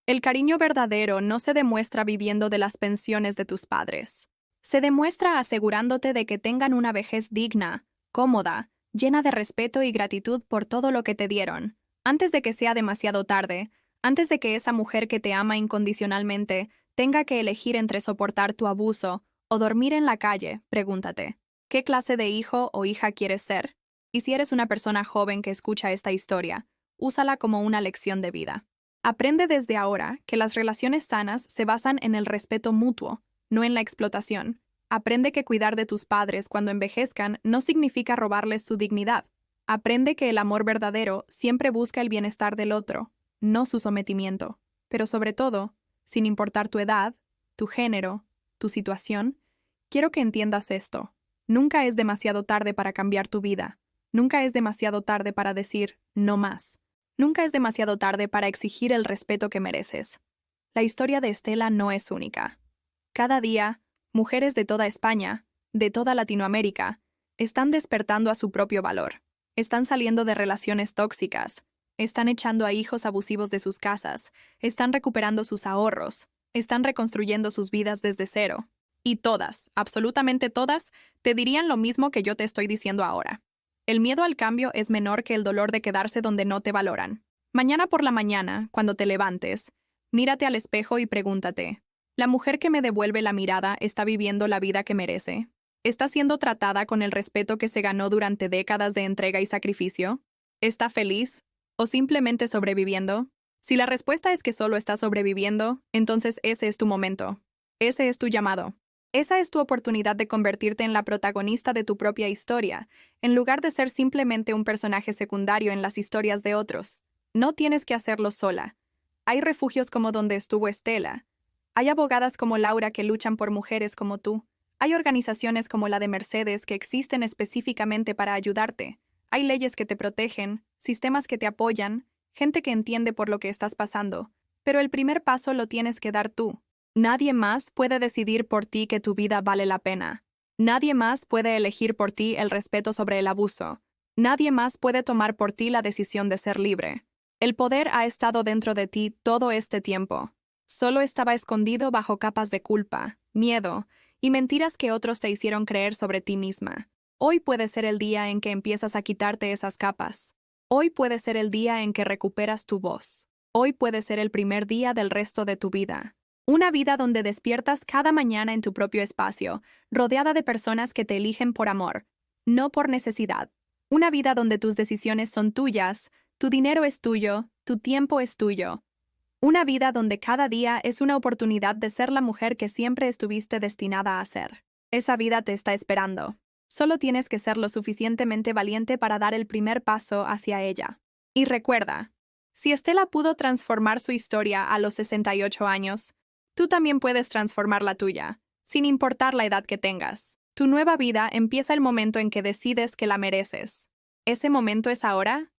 El cariño verdadero no se demuestra viviendo de las pensiones de tus padres. Se demuestra asegurándote de que tengan una vejez digna, cómoda, llena de respeto y gratitud por todo lo que te dieron, antes de que sea demasiado tarde, antes de que esa mujer que te ama incondicionalmente tenga que elegir entre soportar tu abuso o dormir en la calle. Pregúntate, ¿qué clase de hijo o hija quieres ser? Y si eres una persona joven que escucha esta historia, úsala como una lección de vida. Aprende desde ahora que las relaciones sanas se basan en el respeto mutuo, no en la explotación. Aprende que cuidar de tus padres cuando envejezcan no significa robarles su dignidad. Aprende que el amor verdadero siempre busca el bienestar del otro, no su sometimiento. Pero sobre todo, sin importar tu edad, tu género, tu situación, quiero que entiendas esto. Nunca es demasiado tarde para cambiar tu vida. Nunca es demasiado tarde para decir no más. Nunca es demasiado tarde para exigir el respeto que mereces. La historia de Estela no es única. Cada día, mujeres de toda España, de toda Latinoamérica, están despertando a su propio valor. Están saliendo de relaciones tóxicas. Están echando a hijos abusivos de sus casas. Están recuperando sus ahorros. Están reconstruyendo sus vidas desde cero. Y todas, absolutamente todas, te dirían lo mismo que yo te estoy diciendo ahora. El miedo al cambio es menor que el dolor de quedarse donde no te valoran. Mañana por la mañana, cuando te levantes, mírate al espejo y pregúntate, ¿la mujer que me devuelve la mirada está viviendo la vida que merece? ¿Está siendo tratada con el respeto que se ganó durante décadas de entrega y sacrificio? ¿Está feliz? ¿O simplemente sobreviviendo? Si la respuesta es que solo está sobreviviendo, entonces ese es tu momento. Ese es tu llamado. Esa es tu oportunidad de convertirte en la protagonista de tu propia historia, en lugar de ser simplemente un personaje secundario en las historias de otros. No tienes que hacerlo sola. Hay refugios como donde estuvo Estela. Hay abogadas como Laura que luchan por mujeres como tú. Hay organizaciones como la de Mercedes que existen específicamente para ayudarte. Hay leyes que te protegen, sistemas que te apoyan, gente que entiende por lo que estás pasando. Pero el primer paso lo tienes que dar tú. Nadie más puede decidir por ti que tu vida vale la pena. Nadie más puede elegir por ti el respeto sobre el abuso. Nadie más puede tomar por ti la decisión de ser libre. El poder ha estado dentro de ti todo este tiempo. Solo estaba escondido bajo capas de culpa, miedo y mentiras que otros te hicieron creer sobre ti misma. Hoy puede ser el día en que empiezas a quitarte esas capas. Hoy puede ser el día en que recuperas tu voz. Hoy puede ser el primer día del resto de tu vida. Una vida donde despiertas cada mañana en tu propio espacio, rodeada de personas que te eligen por amor, no por necesidad. Una vida donde tus decisiones son tuyas, tu dinero es tuyo, tu tiempo es tuyo. Una vida donde cada día es una oportunidad de ser la mujer que siempre estuviste destinada a ser. Esa vida te está esperando. Solo tienes que ser lo suficientemente valiente para dar el primer paso hacia ella. Y recuerda, si Estela pudo transformar su historia a los 68 años, tú también puedes transformar la tuya, sin importar la edad que tengas. Tu nueva vida empieza el momento en que decides que la mereces. ¿Ese momento es ahora?